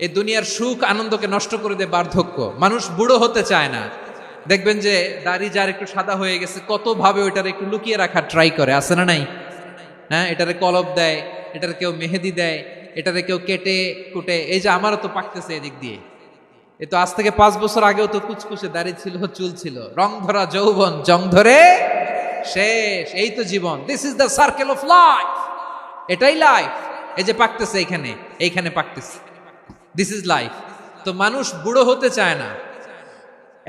এই দুনিয়ার সুখ আনন্দকে নষ্ট করে দেয় বার্ধক্য। মানুষ বুড়ো হতে চায় না। দেখবেন যে দাড়ি যার একটু সাদা হয়ে গেছে কত ভাবে ওইটার একটু লুকিয়ে রাখার ট্রাই করে, আছে না নাই? হ্যাঁ, এটারে কলপ দেয়, এটার কেউ মেহেদি দেয়, এটারে কেউ কেটে কুটে। এই যে আমারও তো পাকতেছে এদিক দিয়ে, এ তো আজ থেকে 5 বছর আগেও তো কুচকুচে দাড়ি ছিল, চুল ছিল, রং ধরা যৌবন জং ধরে শেষ। এই তো জীবন, this is the circle of life, এটাই লাইফ। এই যে পাকতেছে এইখানে, এইখানে পাকতেছে, দিস ইজ লাইফ। তো মানুষ বুড়ো হতে চায় না।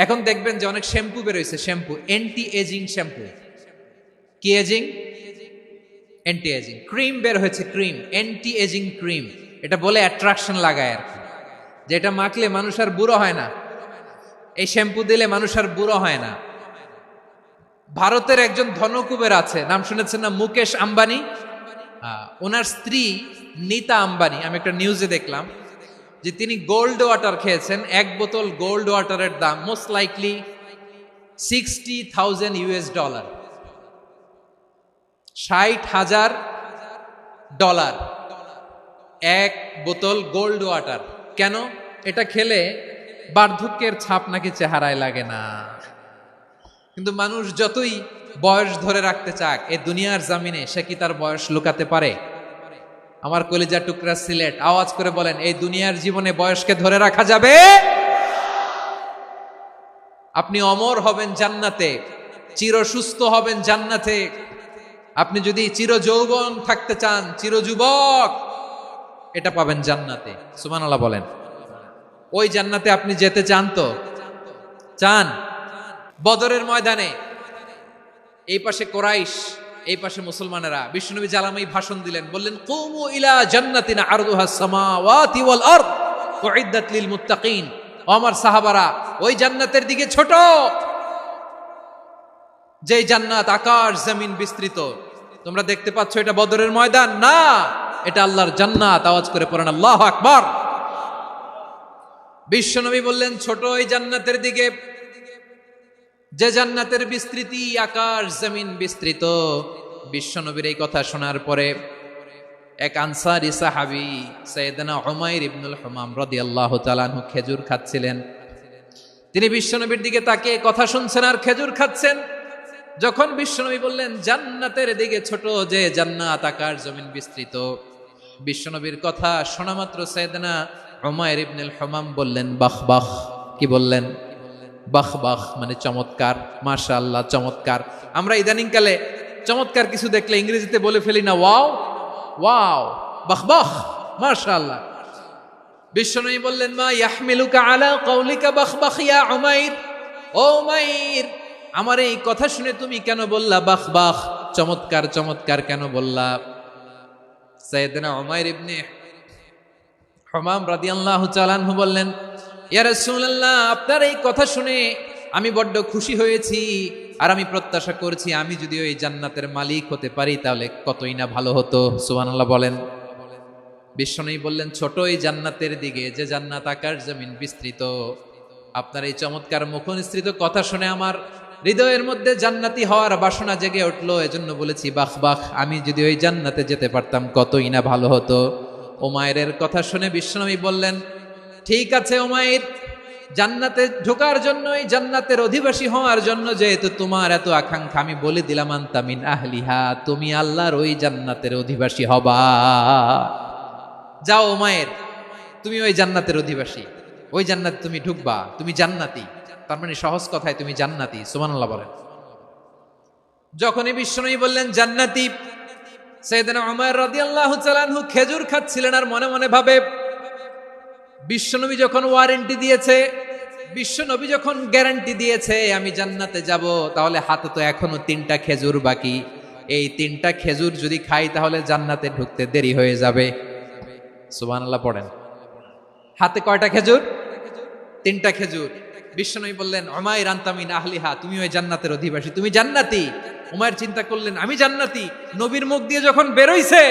এখন দেখবেন যে অনেক শ্যাম্পু বেরোইছে, শ্যাম্পু অ্যান্টি এজিং শ্যাম্পু। কি এজিং? Anti ageing. ক্রিম বের হয়েছে, ক্রিম অ্যান্টি এজিং ক্রিম। এটা বলে অ্যাট্রাকশন লাগায় আর কি, যে এটা মাখলে মানুষ আর বুড়ো হয় না, এই শ্যাম্পু দিলে মানুষ আর বুড়ো হয় না। ভারতের একজন ধনকুবের আছে, নাম শুনেছেন না? মুকেশ আম্বানি। ওনার স্ত্রী নীতা আম্বানি, আমি একটা নিউজে দেখলাম যে তিনি গোল্ড ওয়াটার খেয়েছেন। 1 বোতল গোল্ড ওয়াটারের দাম মোস্ট লাইকলি $60,000, $60,000 1 বোতল গোল্ড ওয়াটার। কেন? এটা খেলে বার্ধক্যের ছাপ নাকি চেহারায় লাগে না। কিন্তু মানুষ যতই বয়স ধরে রাখতে চাক এই দুনিয়ার জামিনে, সে কি তার বয়স লুকাতে পারে? আমার কলিজা টুকরা সিলেট, আওয়াজ করে বলেন, এই দুনিয়ার জীবনে বয়সকে ধরে রাখা যাবে? আপনি অমর হবেন জান্নাতে, চির সুস্থ হবেন জান্নাতে। আপনি যদি চির যৌবন থাকতে চান, চির যুবক, এটা পাবেন জান্নাতে। সুবহানাল্লাহ বলেন। ওই জান্নাতে আপনি যেতে চান তো? চান? বদরের ময়দানে এই পাশে কোরাইশ, এই পাশে মুসলমানেরা। বিশ্বনবী জালামাই ভাষণ দিলেন, বললেন, কুমু ইলা জান্নাতিন আরদুহাস সামাওয়াতি ওয়াল আরদ উইদ্দাত লিল মুত্তাকিন। ও আমার সাহাবারা, ওই জান্নাতের দিকে ছোট, যেই জান্নাত আকাশ জমিন বিস্তৃত। তোমরা দেখতে পাচ্ছ এটা বদরের ময়দান না, এটা আল্লাহর জান্নাত। আওয়াজ করে পড়েন আল্লাহু আকবার। বিশ্বনবী বললেন, ছোট ওই জান্নাতের দিকে, যে জান্নাতের বিস্তৃতি আকাশ জমিন বিস্তৃত। বিশ্বনবীর এই কথা শোনার পরে এক আনসারী সাহাবী সাইয়েদনা উমাইর ইবনুল হুমাম রাদিয়াল্লাহু তাআলা আনহু খেজুর খাচ্ছিলেন। তিনি বিশ্বনবীর দিকে তাকিয়ে কথা শুনছেন আর খেজুর খাচ্ছেন। যখন বিশ্বনবী বললেন জান্নাতের দিকে ছোট, যে জান্নাত আকাশ জমিন বিস্তৃত, বিশ্বনবীর কথা শোনা মাত্র সাইয়েদনা উমাইর ইবনুল হুমাম বললেন বাহ বাহ। কি বললেন? বাহ বাহ, মানে চমৎকার, মাশাআল্লাহ, চমৎকার। আমরা ইদানিং কালে চমৎকার কিছু দেখলে ইংরেজিতে বলে ফেলি না, ওয়াও ওয়াও, বাহ বাহ, মাশাআল্লাহ। বিশ্বনবী বললেন, মা ইয়াহমিলুকা আলা কওলিকা বাহ বাহ ইয়া উমাইর। ও উমাইর, আমার এই কথা শুনে তুমি কেন বললা বাহ বাহ, চমৎকার চমৎকার কেন বললা? সাইয়েদনা উমাইর ইবনে হুমাম রাদিয়াল্লাহু তাআলা আনহু বললেন, ইয়া রাসূলুল্লাহ, আপনার এই কথা শুনে আমি বড্ড খুশি হয়েছি, আর আমি প্রত্যাশা করছি আমি যদি ওই জান্নাতের মালিক হতে পারি তাহলে কতই না ভালো হতো। সুবহানাল্লাহ বলেন। বিশ্বনবী বললেন, ছোট এই জান্নাতের দিকে, যে জান্নাত আকাশ জমিন বিস্তৃত। আপনার এই চমৎকার মুখনিসৃত কথা শুনে আমার হৃদয়ের মধ্যে জান্নাতি হওয়ার বাসনা জেগে উঠলো, এজন্য বলেছি বাহ বাহ, আমি যদি ওই জান্নাতে যেতে পারতাম কতই না ভালো হতো। উমাইরের কথা শুনে বিশ্বনবী বললেন, ঠিক আছে উমাইর, জান্নাতে ঢোকার জন্য, এই জান্নাতের অধিবাসী হওয়ার জন্য যেহেতু তোমার এত আকাঙ্ক্ষা, আমি বলে দিলাম আনতা মিন আহলিহা, তুমি আল্লাহর ওই জান্নাতের অধিবাসী হবা। যাও উমাইর, তুমি ওই জান্নাতের অধিবাসী, ওই জান্নাতে তুমি ঢুকবা, তুমি জান্নাতি। তার মানে সহজ কথায় তুমি জান্নাতি। সুবহানাল্লাহ বলেন। যখনই বিশ্বনবী বললেন জান্নাতি, সাইয়েদনা উমাইর রাদিয়াল্লাহু তাআলা আনহু খেজুর খাচ্ছিলেন আর মনে মনে ভাবে, বিশ্বনবী যখন ওয়ারেন্টি দিয়েছে, বিশ্বনবী যখন গ্যারান্টি দিয়েছে আমি জান্নাতে যাব, তাহলে হাতে তো এখনো 3টা খেজুর বাকি। এই 3টা খেজুর যদি খাই তাহলে জান্নাতে ঢুকতে দেরি হয়ে যাবে। সুবহানাল্লাহ পড়েন। হাতে কয়টা খেজুর? 3টা খেজুর। বিশ্বনবী বললেন, উমাইর আনতা মিন আহলিহা, তুমি ওই জান্নাতের অধিবাসী, তুমি জান্নাতি। উমাইর চিন্তা করলেন, আমি জান্নাতি, নবীর মুখ দিয়ে যখন বেরোইছে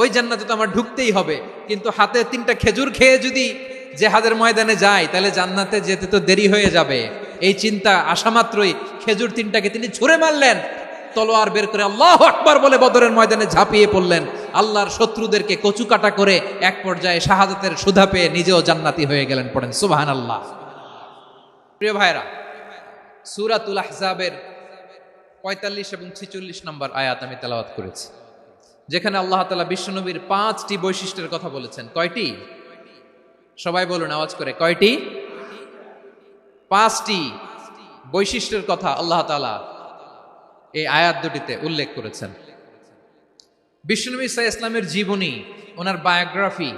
ওই জান্নাতে তো আমার ঢুকতেই হবে, কিন্তু হাতে 3টা খেজুর খেয়ে যদি জিহাদের ময়দানে যায় তাহলে জান্নাতে যেতে তো দেরি হয়ে যাবে। এই চিন্তা আসা মাত্রই খেজুর 3টাকে তিনি ছুঁড়ে মারলেন, তলোয়ার বের করে আল্লাহু আকবার বলে বদরের ময়দানে ঝাঁপিয়ে পড়লেন আল্লাহর শত্রুদেরকে কচুকাটা করে এক পর্যায়ে শাহাদাতের সুধা পেয়ে নিজেও জান্নাতি হয়ে গেলেন। পড়েন সুবহানাল্লাহ। প্রিয় ভাইরা, সূরাতুল আহজাবের ৪৫ এবং ৪৬ নম্বর আয়াত আমি তেলাওয়াত করেছি, যেখানে আল্লাহ তাআলা বিশ্বনবীর ৫টি বৈশিষ্ট্যের কথা বলেছেন। কয়টি? সবাই বলুন আওয়াজ করে, কয়টি? ৫টি বৈশিষ্ট্যের কথা আল্লাহ তাআলা এই আয়াত দুটিতে উল্লেখ করেছেন। বিশ্বনবী সাল্লাল্লাহু আলাইহি ইসলামের জীবনী, ওনার বায়োগ্রাফি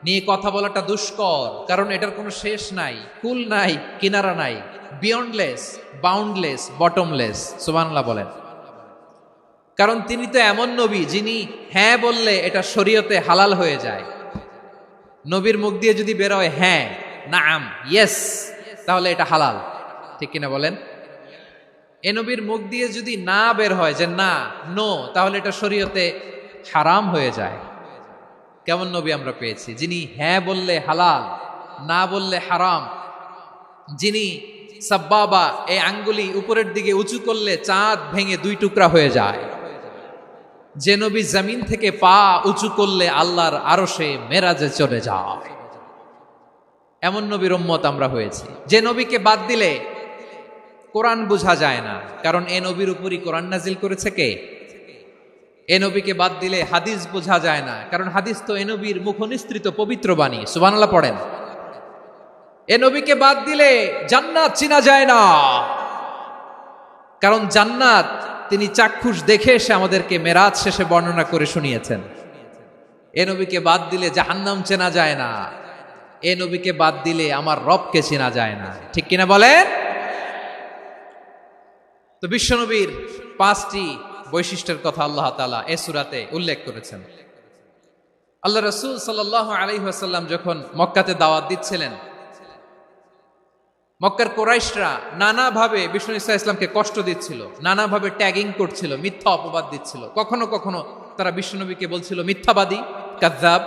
নিয়ে কথা বলাটা দুষ্কর, কারণ এটার কোনো শেষ নাই, কুল নাই, কিনারা নাই, বিয়ন্ডলেস, বাউন্ডলেস, বটমলেস। সুবহানাল্লাহ বলেন। কারণ তিনি তো এমন নবী যিনি হ্যাঁ বললে এটা শরীয়তে হালাল হয়ে যায়। নবীর মুখ দিয়ে যদি বের হয় হ্যাঁ, নাম, ইয়েস, তাহলে এটা হালাল। ঠিক কিনা বলেন? এ নবীর মুখ দিয়ে যদি না বের হয় যে না, নো, তাহলে এটা শরীয়তে হারাম হয়ে যায়। কেমন নবী আমরা পেয়েছি, যিনি হ্যাঁ বললে হালাল, না বললে হারাম, যিনি সাব্বাবা এই আঙ্গুলি উপরের দিকে উঁচু করলে চাঁদ ভেঙে 2 টুকরা হয়ে যায়, যে নবী জমিন থেকে পা উঁচু করলে আল্লাহর আরশে মেরাজে চলে যায়, এমন নবীর উম্মত আমরা হয়েছি। যে নবীকে বাদ দিলে কোরআন বোঝা যায় না, কারণ এ নবীর উপরই কোরআন নাজিল করেছে কে? এ নবীকে বাদ দিলে হাদিস বোঝা যায় না, কারণ হাদিস তো এ নবীর মুখনিসৃত পবিত্র বাণী। সুবহানাল্লাহ পড়েন। এ নবীকে বাদ দিলে জান্নাত চিনা যায় না, কারণ জান্নাত তিনি চাক্ষুষ দেখে এসে আমাদেরকে মেরাজ শেষে বর্ণনা করে শুনিয়েছেন। এ নবীকে বাদ দিলে জাহান্নাম চেনা যায় না, এ নবীকে বাদ দিলে আমার রবকে চেনা যায় না। ঠিক কিনা বলেন? তো বিশ্বনবীর 5টি বৈশিষ্ট্যের কথা আল্লাহ তাআলা এই সূরাতে উল্লেখ করেছেন। আল্লাহ রাসূল সাল্লাল্লাহু আলাইহি ওয়াসাল্লাম যখন মক্কাতে দাওয়াত দিচ্ছিলেন, মক্কার কুরাইশরা নানাভাবে বিষ্ণু ইসা ইসলামকে কষ্ট দিচ্ছিল, নানাভাবে ট্যাগিং করছিল, মিথ্যা অপবাদ দিচ্ছিল। কখনো কখনো তারা বিশ্বনবীকে বলছিল মিথ্যাবাদী, কাযযাব।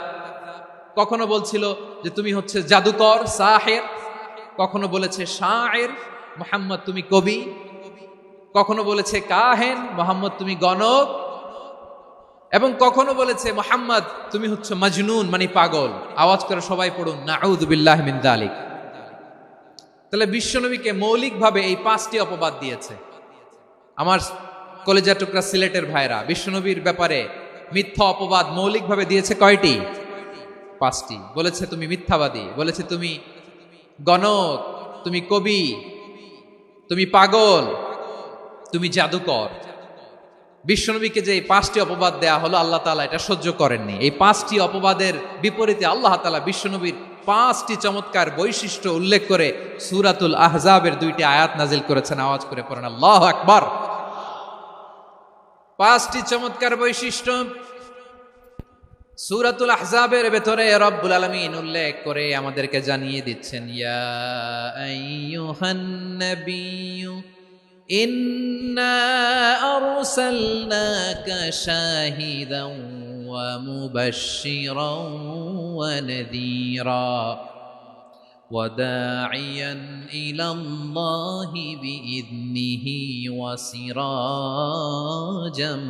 কখনো বলছিল যে তুমি হচ্ছে জাদুকর, সাহের। কখনো বলেছে শায়ের, মুহাম্মদ তুমি কবি। কখনো বলেছে কাহেন, মুহাম্মদ তুমি গণক। এবং কখনো বলেছে মুহাম্মদ তুমি হচ্ছে মাজনুন, মানে পাগল। আওয়াজ করে সবাই পড়ুন নাউযু বিল্লাহি মিন যালিক। তাহলে বিশ্বনবীকে মৌলিকভাবে এই 5টি অপবাদ দিয়েছে। আমার কলেজা টুকরা সিলেটের ভাইরা, বিশ্বনবীর ব্যাপারে মিথ্যা অপবাদ মৌলিকভাবে দিয়েছে কয়টি? 5টি। বলেছে তুমি মিথ্যাবাদী, বলেছে তুমি গণক, তুমি কবি, তুমি পাগল, তুমি জাদুকর। বিশ্বনবীকে যে এই 5টি অপবাদ দেয়া হলো, আল্লাহ তাআলা এটা সহ্য করেননি। এই 5টি অপবাদের বিপরীতে আল্লাহ তাআলা বিশ্বনবীর 5টি চমৎকার বৈশিষ্ট্য উল্লেখ করে সূরাতুল আহজাবের 2টি আয়াত নাজিল করেছেন। আওয়াজ করে পড়েন আল্লাহু আকবার। 5টি চমৎকার বৈশিষ্ট্য সূরাতুল আহজাবের ভেতরে রব্বুল আলামিন উল্লেখ করে আমাদেরকে জানিয়ে দিচ্ছেন, ইয়া আইয়ুহান নাবিয়্যু ইন্না আরসালনাকা শাহিদান ওয়া মুবাশশিরান ওয়া নাযীরা ওয়া দাঈয়ান ইলাল্লাহি বিইذনিহি ওয়া সিরাজাম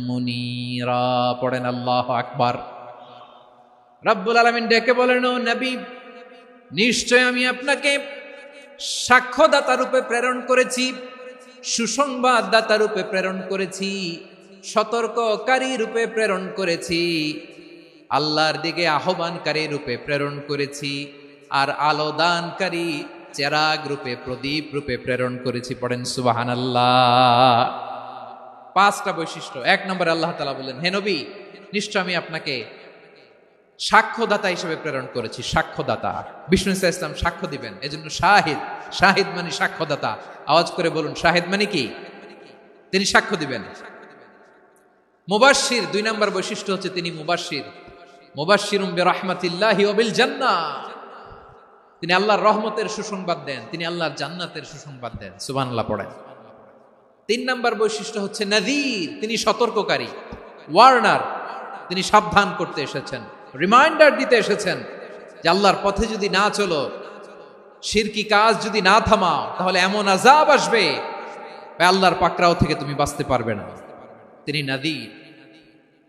মুনীরা। পড়েন আল্লাহু আকবার। রব্বুল আলামিন ডেকে বলেন, ও নবী, নিশ্চয় আমি আপনাকে সাক্ষ্যদাতা রূপে প্রেরণ করেছি, সুসংবাদদাতা রূপে প্রেরণ করেছি, সতর্ককারী রূপে প্রেরণ করেছি, আল্লাহর দিকে আহ্বানকারী রূপে প্রেরণ করেছি, আর আলোদানকারী চেরাগ রূপে, প্রদীপ রূপে প্রেরণ করেছি। পড়েন সুবহানাল্লাহ। 5টা বৈশিষ্ট্য। 1 নম্বরে আল্লাহ তাআলা বললেন, হে নবী, নিশ্চয় আমি আপনাকে সাক্ষ্যদাতা হিসেবে প্রেরণ করেছি। সাক্ষ্যদাতা, বিষ্ণু ইসা ইসলাম সাক্ষ্য দিবেন, এজন্য শাহিদ। শাহিদ মানে সাক্ষ্যদাতা। আওয়াজ করে বলুন, শাহিদ মানে কি? তিনি সাক্ষ্য দিবেন। মুবাশশির, 2 নম্বর বৈশিষ্ট্য হচ্ছে তিনি মুবাশশির। মুবাশশিরুম বিরাহমাতিল্লাহি ওয়া বিল জান্নাহ। তিনি আল্লাহর রহমতের সুসংবাদ দেন, তিনি আল্লাহর জান্নাতের সুসংবাদ দেন। সুবহানাল্লাহ পড়েন। 3 নম্বর বৈশিষ্ট্য হচ্ছে নাযীর, তিনি সতর্ককারী, ওয়ার্নার। তিনি সাবধান করতে এসেছেন, রিমাইন্ডার দিতে এসেছেন যে আল্লাহর পথে যদি না চলো, শিরকি কাজ যদি না থামাও, তাহলে এমন আযাব আসবে আল্লাহর পাকড়াও থেকে তুমি বাঁচতে পারবে না। তিনি নাযীর।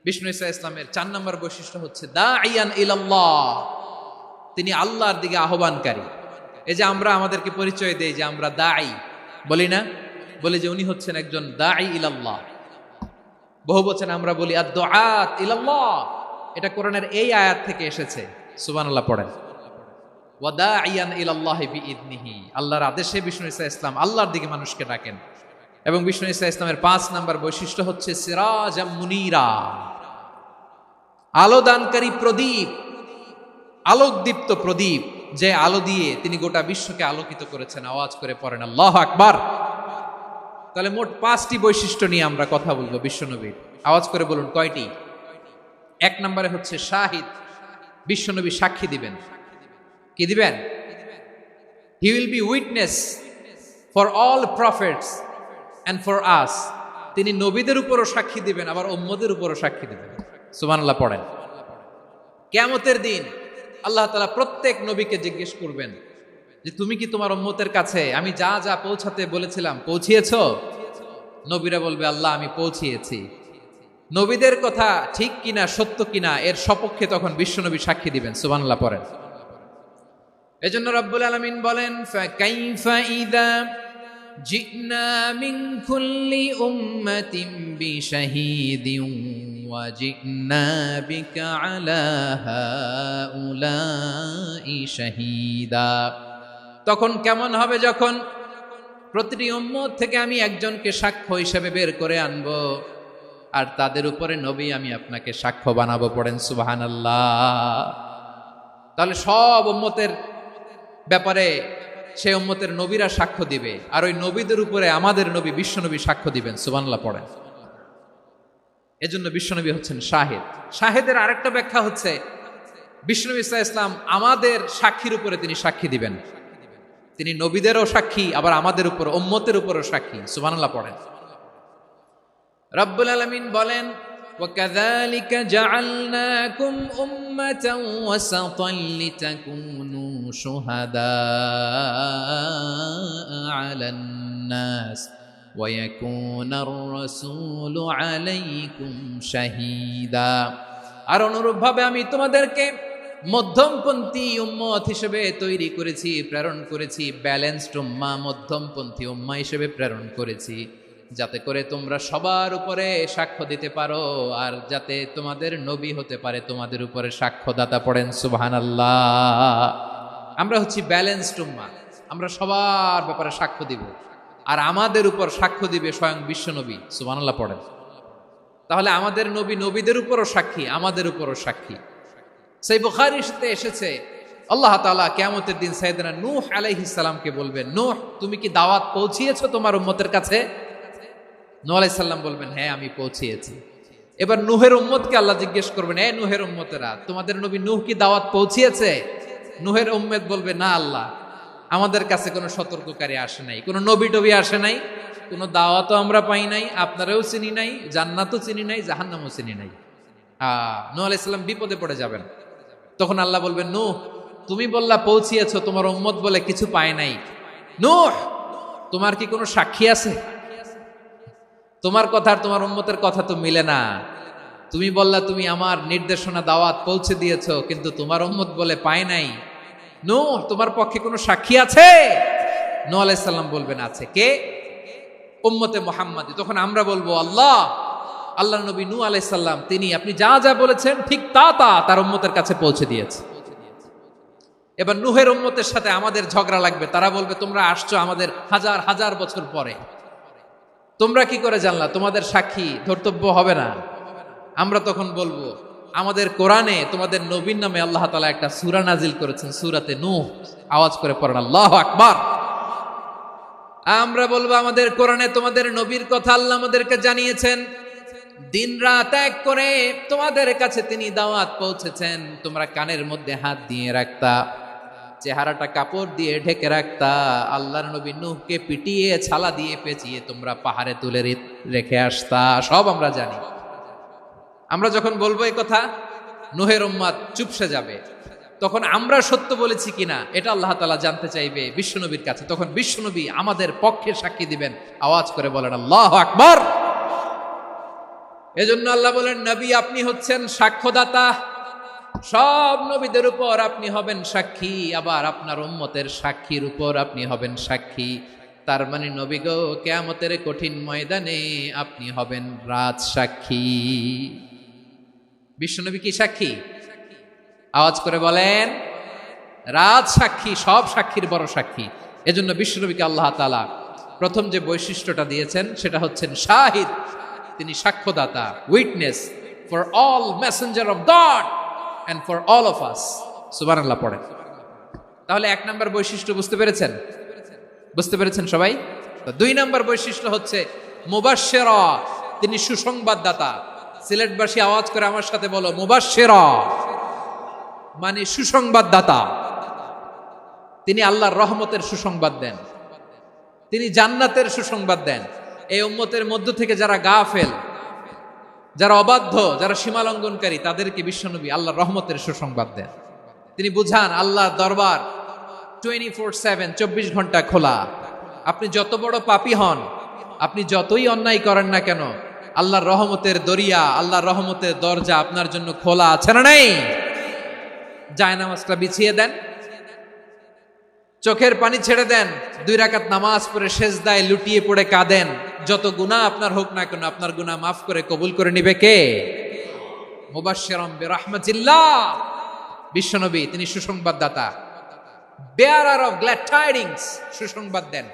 বিষ্ণু ঈসা ইসলামের 4 নম্বর বৈশিষ্ট্য হচ্ছে দাঈয়ান ইলাল্লাহ, তিনি আল্লাহর দিকে আহ্বানকারী। এই যে আমরা আমাদেরকে পরিচয় দেই যে আমরা দাঈ, বলি না? বলি যে উনি হচ্ছেন একজন দাঈ ইলাল্লাহ। বহু বচন আমরা বলি আদ-দুআত ইলাল্লাহ, এটা কোরআনের এই আয়াত থেকে এসেছে। সুবহানাল্লাহ পড়েন। ওয়া দাঈয়ান ইলাল্লাহি বিইذনিহি, আল্লাহর আদেশে বিষ্ণু ঈসা ইসলাম আল্লাহর দিকে মানুষকে ডাকেন। এবং বিষ্ণু ঈসা ইসলামের 5 নম্বর বৈশিষ্ট্য হচ্ছে সিরাজাম মুনীরা, আলোদানকারী প্রদীপ, আলোকদীপ্ত প্রদীপ, যে আলো দিয়ে তিনি গোটা বিশ্বকে আলোকিত করেছেন। আওয়াজ করে পড়েন আল্লাহু আকবার। তাহলে মোট 5টি বৈশিষ্ট্য নিয়ে আমরা কথা বলবো বিশ্বনবীর। আওয়াজ করে বলুন কয়টি? 1 নম্বরে হচ্ছে শাহিদ, বিশ্বনবী সাক্ষী দিবেন। কি দিবেন? He will be witness for all prophets and for us, তিনি নবীদের উপরও সাক্ষী দিবেন, আবার উম্মতের উপরও সাক্ষী দিবেন। সুবহানাল্লাহ পড়েন। কিয়ামতের দিন আল্লাহ তাআলা প্রত্যেক নবীকে জিজ্ঞেস করবেন যে তুমি কি তোমার উম্মতের কাছে আমি যা যা পৌঁছাতে বলেছিলাম পৌঁছিয়েছো? নবীরা বলবে আল্লাহ আমি পৌঁছিয়েছি। নবীদের কথা ঠিক কিনা, সত্য কিনা, এর সপক্ষে তখন বিশ্বনবী সাক্ষী দিবেন। সুবহানাল্লাহ পড়েন। এজন্য রব্বুল আলামিন বলেন ফাকাইফা ইযা জিনা মিন কুল্লি উম্মাতিন বিশাহীদিন ওয়া জিনা বিকা আলা হাউলাই শাহীদা। তখন কেমন হবে যখন প্রতিটি উম্মত থেকে আমি একজনকে সাক্ষ্য হিসেবে বের করে আনবো, আর তাদের উপরে নবী আমি আপনাকে সাক্ষ্য বানাবো। পড়েন সুবহানাল্লাহ। তাহলে সব উম্মতের ব্যাপারে সেই উম্মতের নবীরা সাক্ষ্য দিবে, আর ওই নবীদের উপরে আমাদের নবী বিশ্বনবী সাক্ষ্য দিবেন। সুবহানাল্লাহ পড়েন। এজন্য বিশ্বনবী হচ্ছেন শাহিদ। শাহিদের আরেকটা ব্যাখ্যা হচ্ছে বিষ্ণু ঈসা ইসলাম আমাদের সাক্ষীর উপরে তিনি সাক্ষী দিবেন। তিনি নবীদেরও সাক্ষী, আবার আমাদের উপর উম্মতের উপরও সাক্ষী। সুবহানাল্লাহ পড়েন। রব্বুল আলামিন বলেন وَكَذَلِكَ جَعَلْنَاكُمْ أُمَّةً وَسَطًا لِتَكُونُوا شُهَدَاءَ عَلَى النَّاسِ وَيَكُونَ الرَّسُولُ عَلَيْكُمْ شَهِيدًا। আর অনুরূপভাবে আমি তোমাদেরকে মধ্যমপন্থী উম্মত হিসেবে তৈরি করেছি, প্রেরণ করেছি। ব্যালেন্সড উম্মাহ, মধ্যমপন্থী উম্মাহ হিসেবে প্রেরণ করেছি, যাতে করে তোমরা সবার উপরে সাক্ষ্য দিতে পারো, আর যাতে তোমাদের নবী হতে পারে তোমাদের উপরে সাক্ষ্যদাতা। পড়েন সুবহানাল্লাহ। আমরা হচ্ছি ব্যালেন্সড উম্মাহ, আমরা সবার ব্যাপারে সাক্ষ্য দিব, আর আমাদের উপর সাক্ষ্য দিবে স্বয়ং বিশ্বনবী। সুবহানাল্লাহ পড়েন। তাহলে আমাদের নবী নবীদের উপরও সাক্ষী, আমাদের উপরও সাক্ষী। সেই বুখারীতে এসেছে আল্লাহ তাআলা কিয়ামতের দিন সাইয়েদনা নূহ আলাইহিস সালামকে বলবেন, নূহ তুমি কি দাওয়াত পৌঁছিয়েছো তোমার উম্মতের কাছে? নূহ আলাইহিস সালাম বলবেন হ্যাঁ আমি পৌঁছিয়েছি। এবার নূহের উম্মতকে আল্লাহ জিজ্ঞেস করবেন, এ নূহের উম্মতেরা তোমাদের নবী নূহ কি দাওয়াত পৌঁছিয়েছে? নূহের উম্মত বলবে না আল্লাহ, আমাদের কাছে কোনো সতর্ককারী আসে নাই, কোনো নবী টবি আসে নাই, কোনো দাওয়াতও আমরা পাই নাই, আপনারাও চিনি নাই, জান্নাতও চিনি নাই, জাহান্নামও চিনি নাই। নূহ আলাইহিস সালাম বিপদে পড়ে যাবেন। তখন আল্লাহ বলবেন নূহ তুমি বললা পৌঁছিয়েছো, তোমার উম্মত বলে কিছু পায় নাই। নূহ তোমার কি কোনো সাক্ষী আছে? তোমার কথা আর তোমার উম্মতের কথা তো মিলে না। তুমি বললা তুমি আমার নির্দেশনা দাওয়াত পৌঁছে দিয়েছো, কিন্তু তোমার উম্মত বলে পায় নাই। নূহ তোমার পক্ষে কোনো সাক্ষী আছে? নূহ আলাইহিস সালাম বলবেন আছে। কে? উম্মতে মুহাম্মাদী। তখন আমরা বলবো আল্লাহ নবী নূহ আলাইহিস সালাম তিনি আপনি যা যা বলেছেন ঠিক তা তার উম্মতের কাছে পৌঁছে দিয়েছে। এবার নূহের উম্মতের সাথে আমাদের ঝগড়া লাগবে। তারা বলবে তোমরা আসছো আমাদের হাজার হাজার বছর পরে, তোমরা কি করে জানলা? তোমাদের সাক্ষী ধর্তব্য হবে না। আমরা তখন বলবো আমাদের কোরআনে তোমাদের নবীর নামে আল্লাহ তাআলা একটা সূরা নাজিল করেছেন, সূরাতে নূহ। আওয়াজ করে পড়েন আল্লাহু আকবার। আমরা বলবো আমাদের কোরআনে তোমাদের নবীর কথা আল্লাহ আমাদেরকে জানিয়েছেন, দিন রাত এক করে তোমাদের কাছে তিনি দাওয়াত পৌঁছেছেন। তোমরা কানের মধ্যে হাত দিয়ে রাখতা, চেহারাটা কাপড় দিয়ে ঢেকে রাখতা, আল্লাহর নবী নূহকে পিটিয়ে ছালা দিয়ে পেঁচিয়ে তোমরা পাহাড়ে তুলে রেখে আসতা। সব আমরা জানি। আমরা যখন বলবো এই কথা, নূহের উম্মত চুপসে যাবে। তখন আমরা সত্য বলেছি কিনা এটা আল্লাহ তাআলা জানতে চাইবে বিশ্বনবীর কাছে। তখন বিশ্বনবী আমাদের পক্ষে সাক্ষী দিবেন। আওয়াজ করে বলেন আল্লাহু আকবার। এজন্য আল্লাহ বলেন, নবী আপনি হচ্ছেন সাক্ষ্যদাতা, সব নবীদের উপর আপনি হবেন সাক্ষী, আবার আপনার উম্মতের সাক্ষীর উপর আপনি হবেন সাক্ষী। তার মানে নবী গো, কিয়ামতের কঠিন ময়দানে আপনি হবেন রাজ সাক্ষী। বিশ্বনবী কি সাক্ষী? আওয়াজ করে বলেন, রাজ সাক্ষী, সব সাক্ষীর বড় সাক্ষী। এজন্য বিশ্বনবীকে আল্লাহ তাআলা প্রথম যে বৈশিষ্ট্যটা দিয়েছেন সেটা হচ্ছেন শাহিদ। তিনি সাক্ষ্যদাতা, witness for all messenger of God and for all of us। সুবহানাল্লাহ পড়েন। তাহলে এক নাম্বার বৈশিষ্ট্য বুঝতে পেরেছেন? বুঝতে পেরেছেন সবাই? তো দুই নাম্বার বৈশিষ্ট্য হচ্ছে মুবাশশিরা, তিনি সুসংবাদদাতা। সিলেটবাসী আওয়াজ করে আমার সাথে বলো, মুবাশশিরা মানে সুসংবাদদাতা। তিনি আল্লাহর রহমতের সুসংবাদ দেন, তিনি জান্নাতের সুসংবাদ দেন। এই উম্মতের মধ্য থেকে যারা গাফেল, যারা অবাধ্য, যারা সীমালঙ্ঘনকারী, তাদেরকে বিশ্বনবী আল্লাহর রহমতের সুসংবাদ দেন। তিনি বুঝান আল্লাহর দরবার 24/7, 24 ঘন্টা খোলা। আপনি যত বড় পাপী হন, আপনি যতই অন্যায় করেন না কেন, আল্লাহর রহমতের দরিয়া, আল্লাহর রহমতের দরজা আপনার জন্য খোলা আছে না নাই? জায়নামাজটা বিছিয়ে দেন, চোখের পানি ছেড়ে দেন, 2 রাকাত নামাজ পড়ে সেজদায় লুটিয়ে পড়ে কাঁদেন। যত গুনাহ আপনার হোক না কেন, আপনার গুনাহ মাফ করে কবুল করে নিবে কে? মুবাশশিরাম বিরাহমাতিল্লাহ। বিশ্বনবী তিনি সুসংবাদদাতা, বেয়ারার অফ গ্ল্যাড টাইডিংস, সুসংবাদ দেন।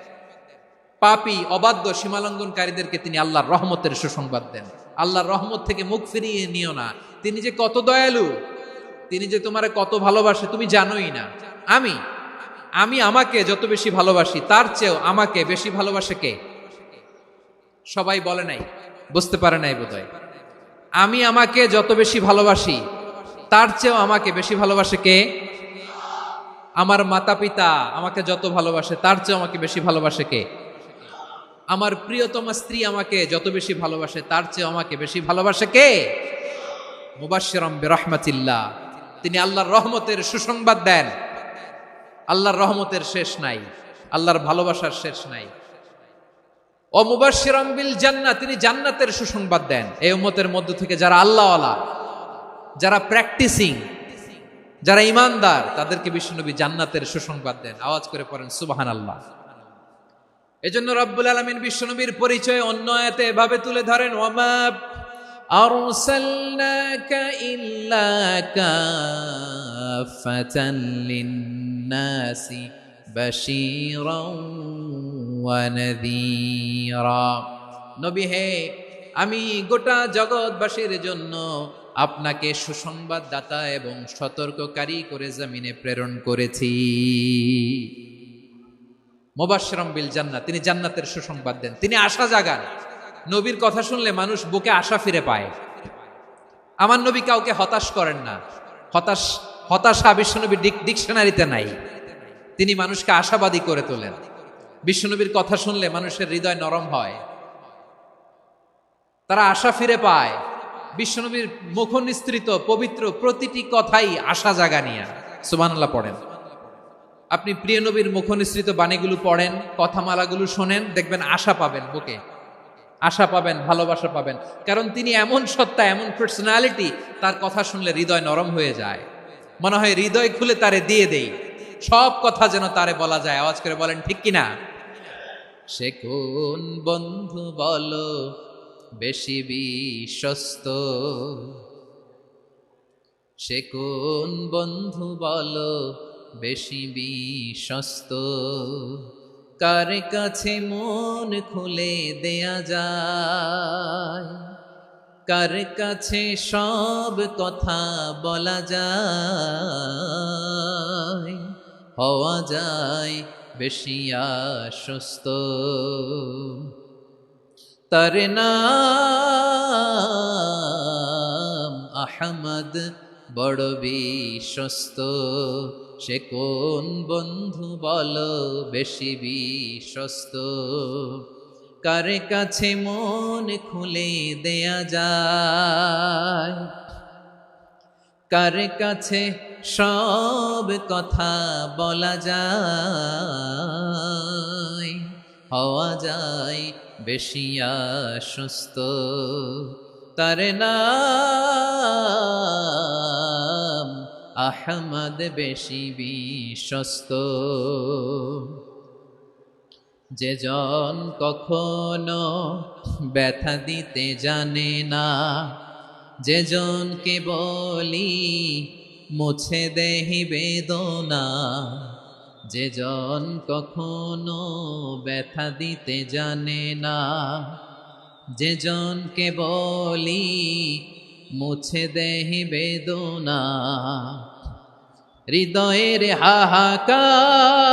পাপী, অবাধ্য, সীমালঙ্ঘনকারীদেরকে তিনি আল্লাহর রহমতের সুসংবাদ দেন। আল্লাহর রহমত থেকে মুখ ফিরিয়ে নিও না। তিনি যে কত দয়ালু, তিনি যে তোমারে কত ভালোবাসে তুমি জানোই না। আমি আমাকে যত বেশি ভালোবাসি, তার চেয়েও আমাকে বেশি ভালোবাসে কে? সবাই বলে নাই, বুঝতে পারে নাই বোধহয়। আমি আমাকে যত বেশি ভালোবাসি, তার চেয়েও আমাকে বেশি ভালোবাসে কে? আমার মাতা পিতা আমাকে যত ভালোবাসে, তার চেয়েও আমাকে বেশি ভালোবাসে কে? আমার প্রিয়তমা স্ত্রী আমাকে যত বেশি ভালোবাসে, তার চেয়েও আমাকে বেশি ভালোবাসে কে? মুবাশশিরাম বিরাহমাতিল্লাহ, তিনি আল্লাহর রহমতের সুসংবাদ দেন। আল্লাহর রহমতের শেষ নাই, আল্লাহর ভালোবাসার শেষ নাই। ও মুবাশশিরাম বিল জান্নাহ, তিনি জান্নাতের সুসংবাদ দেন। এই উম্মতের মধ্য থেকে যারা আল্লাহওয়ালা, যারা প্র্যাকটিসিং, যারা ইমানদার, তাদেরকে বিশ্বনবী জান্নাতের সুসংবাদ দেন। আওয়াজ করে পড়েন সুবহানাল্লাহ। এজন্য রব্বুল আলামিন বিশ্বনবীর পরিচয় অন্য আয়াতে এভাবে তুলে ধরেন, ওয়ামা আরসালনাকা ইল্লা কাফাতান লিন-নাসি বাশীরাও ওয়া নাযীরা। নবী হে, আমি গোটা জগৎবাসীর জন্য আপনাকে সুসংবাদদাতা এবং সতর্ককারী করে জমিনে প্রেরণ করেছি। মুবাশশিরাম বিল জান্নাহ, তিনি জান্নাতের সুসংবাদ দেন, তিনি আশা জাগান। নবীর কথা শুনলে মানুষ বুকে আশা ফিরে পায়। আমার নবী কাউকে হতাশ করেন না। হতাশা বিশ্বনবীর ডিকশনারিতে নাই। তিনি মানুষকে আশাবাদী করে তোলেন। বিশ্বনবীর কথা শুনলে মানুষের হৃদয় নরম হয়, তারা আশা ফিরে পায়। বিশ্বনবীর মুখ নিঃসৃত পবিত্র প্রতিটি কথাই আশা জাগানিয়া। সুবহানাল্লাহ পড়েন। আপনি প্রিয় নবীর মুখ নিঃসৃত বাণীগুলো পড়েন, কথামালাগুলো শোনেন, দেখবেন আশা পাবেন, বুকে আশা পাবেন, ভালোবাসা পাবেন। কারণ তিনি এমন সত্তা, এমন পার্সোনালিটি, তার কথা শুনলে হৃদয় নরম হয়ে যায়। মনে হয় হৃদয় খুলে তারে দিয়ে দেই, সব কথা যেন তারে বলা যায়। আওয়াজ করে বলেন ঠিক কিনা? সে কোন বন্ধু বলো বেশি বিশ্বস্ত, সে কোন বন্ধু বলো বেশি বিশ্বস্ত, কার কাছে মন খুলে দেয়া যায়, কার কাছে সব কথা বলা যায়, হওয়া যায় বেশি আশ্বস্ত। তার নাম আহমদ, বড় বিশ্বস্ত। সে কোন বন্ধু বলো বেশি বিশ্বস্ত, কার কাছে মন খুলে দেয়া যায়, কার কাছে সব কথা বলা যায়, হওয়া যায় বেশি আশ্বস্ত। তার নাম আহমদ বেশি বিশ্বস্ত। যে জন কখনো ব্যথা দিতে জানে না, যে জনকে বলি মুছে দেহি বেদনা, যে জন কখনো ব্যথা দিতে জানে না, যে জনকে বলি মুছে দেহি বেদনা, হৃদয়ের হাহাকার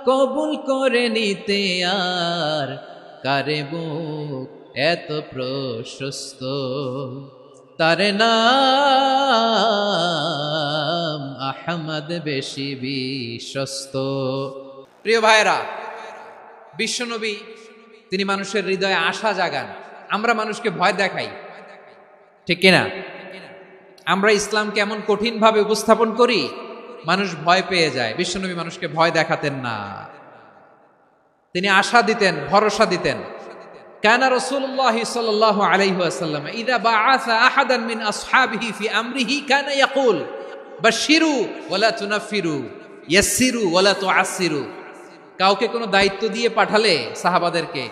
কবুল করে নিতে আর কারে বুক এত প্রশস্ত। তার নাম আহমদ বেশি বিশ্বস্ত। প্রিয় ভাইরা, বিশ্বনবী তিনি মানুষের হৃদয়ে আশা জাগান। আমরা মানুষকে ভয় দেখাই, ঠিক কিনা? আমরা ইসলামকে এমন কঠিন ভাবে উপস্থাপন করি, মানুষ ভয় পেয়ে যায়। বিশ্বনবী মানুষকে ভয় দেখাতেন না, তিনি আশা দিতেন, ভরসা দিতেন। কানা রাসূলুল্লাহ সাল্লাল্লাহু আলাইহি ওয়াসাল্লাম ইযা বাআসা আহাদান মিন আসহাবিহি ফি আমরিহি কানা ইয়াকুল বাশশিরু ওয়ালা তুনাফিরু ইয়াসসিরু ওয়ালা তুআসসিরু। কাউকে কোনো দায়িত্ব দিয়ে পাঠালে সাহাবাদেরকে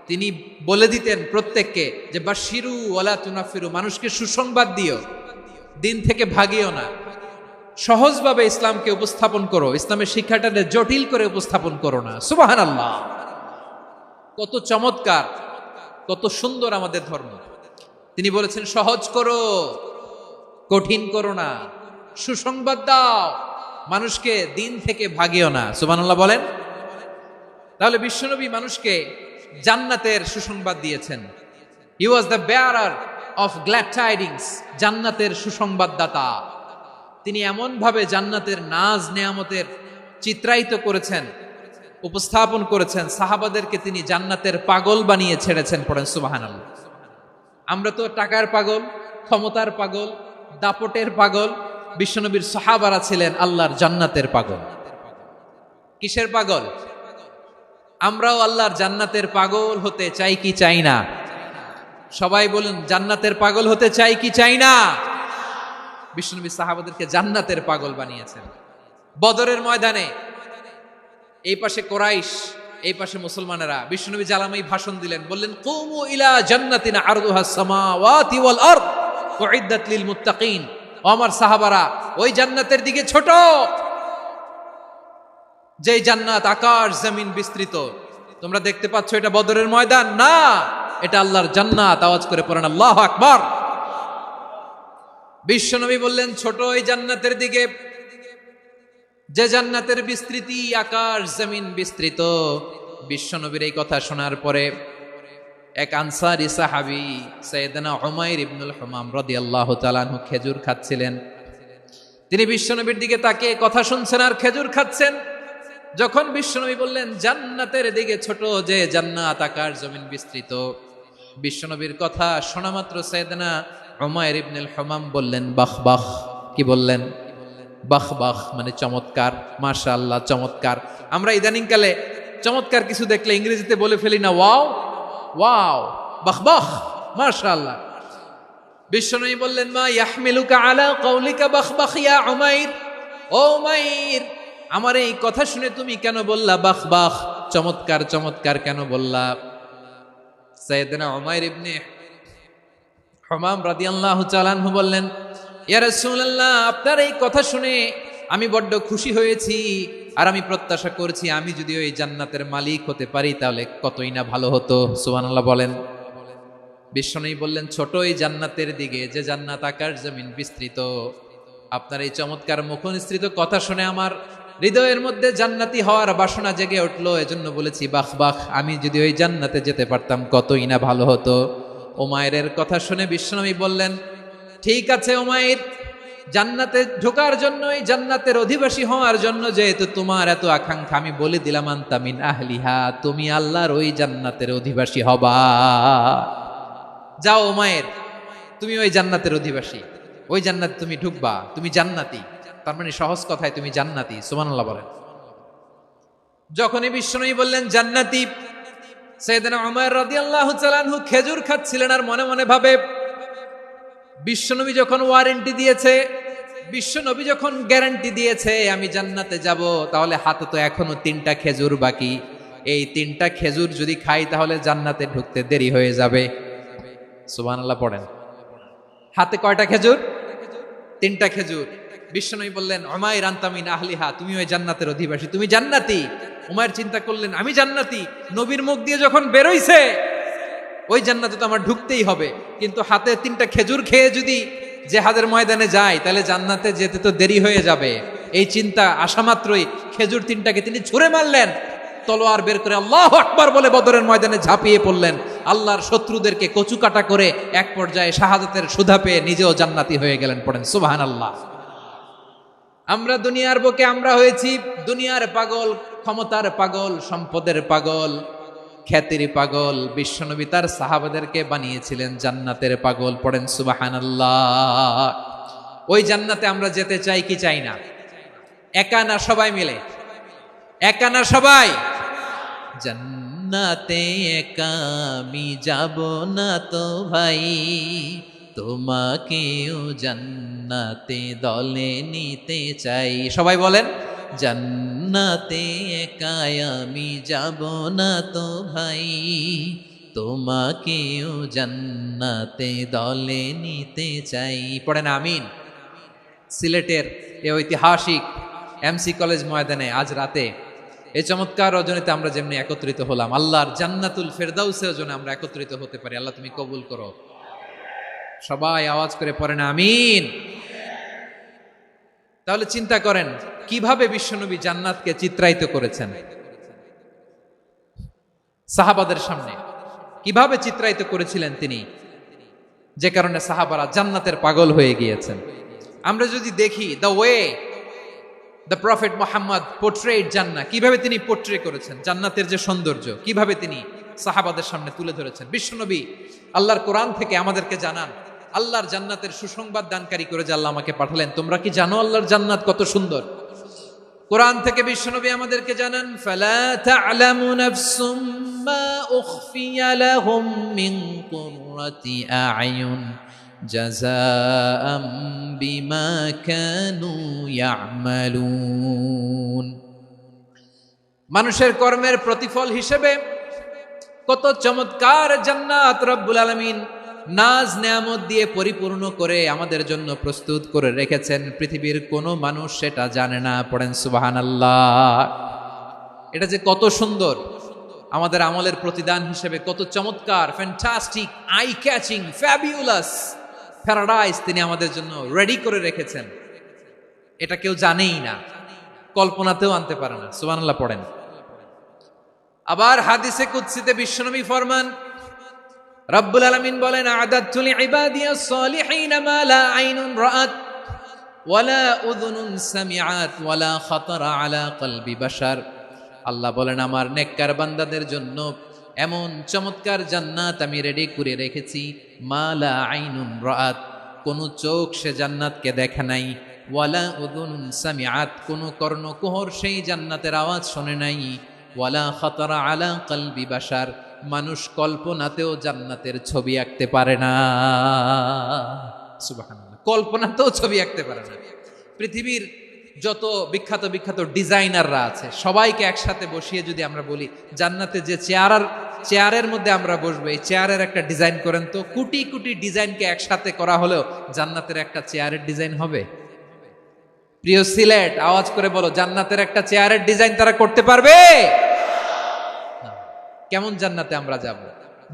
তিনি বলে দিতেন প্রত্যেককে যে বাশশিরু ওয়ালা তুনাফিরু, মানুষকে সুসংবাদ দিও, দিন থেকে ভাগিও না, সহজভাবে ইসলামকে উপস্থাপন করো, ইসলামের শিক্ষাটাকে জটিল করে উপস্থাপন করো না। সুবহানাল্লাহ, কত চমৎকার, কত সুন্দর আমাদের ধর্ম। তিনি বলেছেন সহজ করো, কঠিন করো না, সুসংবাদ দাও, মানুষকে দিন থেকে ভাগিও না। সুবহানাল্লাহ বলেন। তাহলে বিশ্বনবী মানুষকে জান্নাতের সুসংবাদ দিয়েছেন। He was the bearer of glad tidings, জান্নাতের সুসংবাদদাতা। তিনি এমন ভাবে জান্নাতের নাজ নেয়ামতের চিত্রায়িত করেছেন, উপস্থাপন করেছেন, সাহাবাদেরকে তিনি জান্নাতের পাগল বানিয়ে ছেড়েছেন। পড়েন সুবহানাল্লাহ। আমরা তো টাকার পাগল, ক্ষমতার পাগল, দাপটের পাগল। বিশ্বনবীর সাহাবারা ছিলেন আল্লাহর জান্নাতের পাগল। কিসের পাগল? আমরাও আল্লাহর জান্নাতের পাগল হতে চাই কি চাই না? সবাই বলুন, জান্নাতের পাগল হতে চাই কি চাই না? বিশ্বনবী সাহাবাদেরকে জান্নাতের পাগল বানিয়েছেন। বদরের ময়দানে এই পাশে কোরাইশ, এই পাশে মুসলমানেরা। বিশ্বনবী জালামাই ভাষণ দিলেন, বললেন কুমু ইলা জান্নাতিন আরদুহাস সামাওয়াতি ওয়াল আরদ উইদ্দাত লিল মুত্তাকিন। ও আমার সাহাবারা, ওই জান্নাতের দিকে ছোট, যে জান্নাত আকাশ জমিন বিস্তৃত। তোমরা দেখতে পাচ্ছ এটা বদরের ময়দান না, এটা আল্লাহর জান্নাত। আওয়াজ করে পড়েন আল্লাহু আকবার। বিশ্বনবী বললেন ছোট ওই জান্নাতের দিকে, যে জান্নাতের বিস্তৃতি আকাশ জমিন বিস্তৃত। বিশ্বনবীর এই কথা শোনার পরে এক আনসারী সাহাবী সাইয়েদনা উমাইর ইবনুল হুমাম রাদিয়াল্লাহু তাআলা আনহু খেজুর খাচ্ছিলেন। তিনি বিশ্বনবীর দিকে তাকিয়ে কথা শুনছেন আর খেজুর খাচ্ছেন। যখন বিশ্বনবী বললেন জান্নাতের দিকে ছোট, যে জান্নাত আকাশ জমিন বিস্তৃত, বিশ্বনবীর কথা শোনা মাত্র সাইয়েদনা উমাইর ইবনুল হুমাম বললেন বাহ বাহ। কি বললেন? বাহ বাহ মানে চমৎকার, মাশাআল্লাহ চমৎকার। আমরা ইদানিং কালে চমৎকার কিছু দেখলে ইংরেজিতে বলে ফেলি না ওয়াও ওয়াও, বাহ বাহ, মাশাআল্লাহ। বিশ্বনবী বললেন মা ইয়াহমিলুকা আলা কওলিকা বাহ বাহ ইয়া উমাইর। ও উমাইর, আমার এই কথা শুনে তুমি কেন বললা বাহ বাহ, চমৎকার চমৎকার কেন বললা? সাইয়েদনা উমাইর ইবনে হুমাম রাদিয়াল্লাহু তাআলা আনহু বললেন ইয়া রাসূলুল্লাহ, আপনার এই কথা শুনে আমি বড্ড খুশি হয়েছি, আর আমি প্রত্যাশা করছি আমি যদি ওই জান্নাতের মালিক হতে পারি তাহলে কতই না ভালো হতো। সুবহানাল্লাহ বলেন। বিশ্বনবী বললেন ছোট এই জান্নাতের দিকে, যে জান্নাত আকাশ জমিন বিস্তৃত। আপনার এই চমৎকার মুখনিসৃত কথা শুনে আমার হৃদয়ের মধ্যে জান্নাতি হওয়ার বাসনা জেগে উঠলো, এজন্য বলেছি বাহ বাহ, আমি যদি ওই জান্নাতে যেতে পারতাম কতই না ভালো হতো। উমাইরের কথা শুনে বিশ্বনবী বললেন ঠিক আছে উমাইর, জান্নাতে ঢোকার জন্য, এই জান্নাতের অধিবাসী হওয়ার জন্য যেহেতু তোমার এত আকাঙ্ক্ষা, আমি বলে দিলাম আনতা মিন আহলিহা, তুমি আল্লাহর ওই জান্নাতের অধিবাসী হবা। যাও উমাইর, তুমি ওই জান্নাতের অধিবাসী, ওই জান্নাতে তুমি ঢুকবা, তুমি জান্নাতি। তার মানে সহজ কথায় তুমি জান্নাতি। সুবহানাল্লাহ বলেন। যখনই বিশ্বনবী বললেন জান্নাতি, সাইয়েদনা উমর রাদিয়াল্লাহু তাআলা আনহু খেজুর খাচ্ছিলেন আর মনে মনে ভাবে, বিশ্বনবী যখন ওয়ারেন্টি দিয়েছে, বিশ্বনবী যখন গ্যারান্টি দিয়েছে আমি জান্নাতে যাব, তাহলে হাতে তো এখনো 3টা খেজুর বাকি। এই 3টা খেজুর যদি খাই তাহলে জান্নাতে ঢুকতে দেরি হয়ে যাবে। সুবহানাল্লাহ পড়েন। হাতে কয়টা খেজুর? 3টা খেজুর। বিশ্বনবী বললেন, উমাইর আনতা মিন আহলিহা, তুমি ওই জান্নাতের অধিবাসী, তুমি জান্নাতি। উমাইর চিন্তা করলেন, আমি জান্নাতি, নবীর মুখ দিয়ে যখন বেরোইছে ওই জান্নাতে তো আমার ঢুকতেই হবে, কিন্তু হাতে 3টা খেজুর খেয়ে যদি জিহাদের ময়দানে যাই তাহলে জান্নাতে যেতে তো দেরি হয়ে যাবে। এই চিন্তা আসা মাত্রই খেজুর 3টাকে তিনি ছুঁড়ে মারলেন, তলোয়ার বের করে আল্লাহু আকবার বলে বদরের ময়দানে ঝাঁপিয়ে পড়লেন। আল্লাহর শত্রুদেরকে কচুকাটা করে এক পর্যায়ে শাহাদাতের সুধা পেয়ে নিজেও জান্নাতি হয়ে গেলেন। পড়েন সুবহানাল্লাহ। আমরা দুনিয়ার বুকে আমরা হয়েছি দুনিয়ার পাগল, ক্ষমতার পাগল, সম্পদের পাগল, খ্যাতির পাগল। বিশ্বনবী তার সাহাবাদেরকে বানিয়েছিলেন জান্নাতের পাগল। পড়েন সুবহানাল্লাহ। ওই জান্নাতে আমরা যেতে চাই কি চাই না? একা না সবাই মিলে? একা না সবাই? জান্নাতে একা আমি যাব না তো ভাই, তোমাকেও জান্নাতে দলে নিতে চাই। সবাই বলেন, জান্নাতে একা আমি যাব না তো ভাই, তোমাকেও জান্নাতে দলে নিতে চাই। পড়েন আমিন। সিলেটের এই ঐতিহাসিক এমসি কলেজ ময়দানে আজ রাতে এই চমৎকার রজনীতে আমরা যেমনি একত্রিত হলাম, আল্লাহর জান্নাতুল ফেরদাউসের জন্য আমরা একত্রিত হতে পারি। আল্লাহ তুমি কবুল করো। সবাই আওয়াজ করে পড়েন আমিন। তাহলে চিন্তা করেন কিভাবে বিশ্বনবী জান্নাতকে চিত্রায়িত করেছেন সাহাবাদের সামনে, কিভাবে চিত্রায়িত করেছিলেন তিনি, যে কারণে সাহাবারা জান্নাতের পাগল হয়ে গিয়েছেন। আমরা যদি দেখি the way the prophet Muhammad portrait জান্নাত, কিভাবে তিনি পোর্ট্রে করেছেন জান্নাতের যে সৌন্দর্য, কিভাবে তিনি সাহাবাদের সামনে তুলে ধরেছেন। বিশ্বনবী আল্লাহর কোরআন থেকে আমাদেরকে জানান, আল্লাহর জান্নাতের সুসংবাদ দানকারী করে যে আল্লাহ আমাকে পাঠালেন। তোমরা কি জানো আল্লাহর জান্নাত কত সুন্দর? কোরআন থেকে বিশ্বনবী আমাদেরকে জানান, ফালা তা'লামু নাফসুম মা উখফিয়া লাহুম মিন কুররাতি আ'য়ুন জাযাআম বিমা কানু ইয়া'মালুন। মানুষের কর্মের প্রতিফল হিসেবে কত চমৎকার জান্নাত রব্বুল আলামিন নাজ নেয়ামত দিয়ে পরিপূর্ণ করে আমাদের জন্য প্রস্তুত করে রেখেছেন। পৃথিবীর কোনো মানুষ সেটা জানে না। পড়েন সুবহানাল্লাহ। এটা যে কত সুন্দর, আমাদের আমলের প্রতিদান হিসেবে কত চমৎকার, fantastic, eye catching, fabulous paradise তিনি আমাদের জন্য রেডি করে রেখেছেন। এটা কেউ জানেই না, কল্পনাতেও আনতে পারে না। সুবহানাল্লাহ পড়েন। আবার হাদিসে কুদসিতে বিশ্বনবী ফরমান, রব্বুল আলামিন বলেন, আ'দাতু লিইবাদিয়াস সালিহিন মা লা আইনুন রাআত ওয়ালা উযুনুন সামিআত ওয়ালা খাতারা আলা কলবি বাশার। আল্লাহ বলেন, আমার নেককার বান্দাদের জন্য এমন চমৎকার জান্নাত আমি রেডি করে রেখেছি, মা লা আইনুন রাআত, কোন চোখ সে জান্নাতকে দেখে নাই, ওয়ালা উযুনুন সামিআত, কোন কর্ণকুহর সেই জান্নাতের আওয়াজ শোনে নাই, ওয়ালা খাতারা আলা কলবি বাশার, মানুষ কল্পনাতেও জান্নাতের ছবি আঁকতে পারে না। সুবহানাল্লাহ, কল্পনাতেও ছবি আঁকতে পারে না। পৃথিবীর যত বিখ্যাত বিখ্যাত ডিজাইনাররা আছে সবাইকে একসাথে বসিয়ে যদি আমরা বলি জান্নাতে যে চেয়ারের মধ্যে আমরা বসবো, এই চেয়ারের একটা ডিজাইন করেন তো, কোটি কোটি ডিজাইনকে একসাথে করা হলেও জান্নাতের একটা চেয়ারের ডিজাইন হবে? প্রিয় সিলেট, আওয়াজ করে বলো, জান্নাতের একটা চেয়ারের ডিজাইন তারা করতে পারবে? কেমন জান্নাতে আমরা যাব?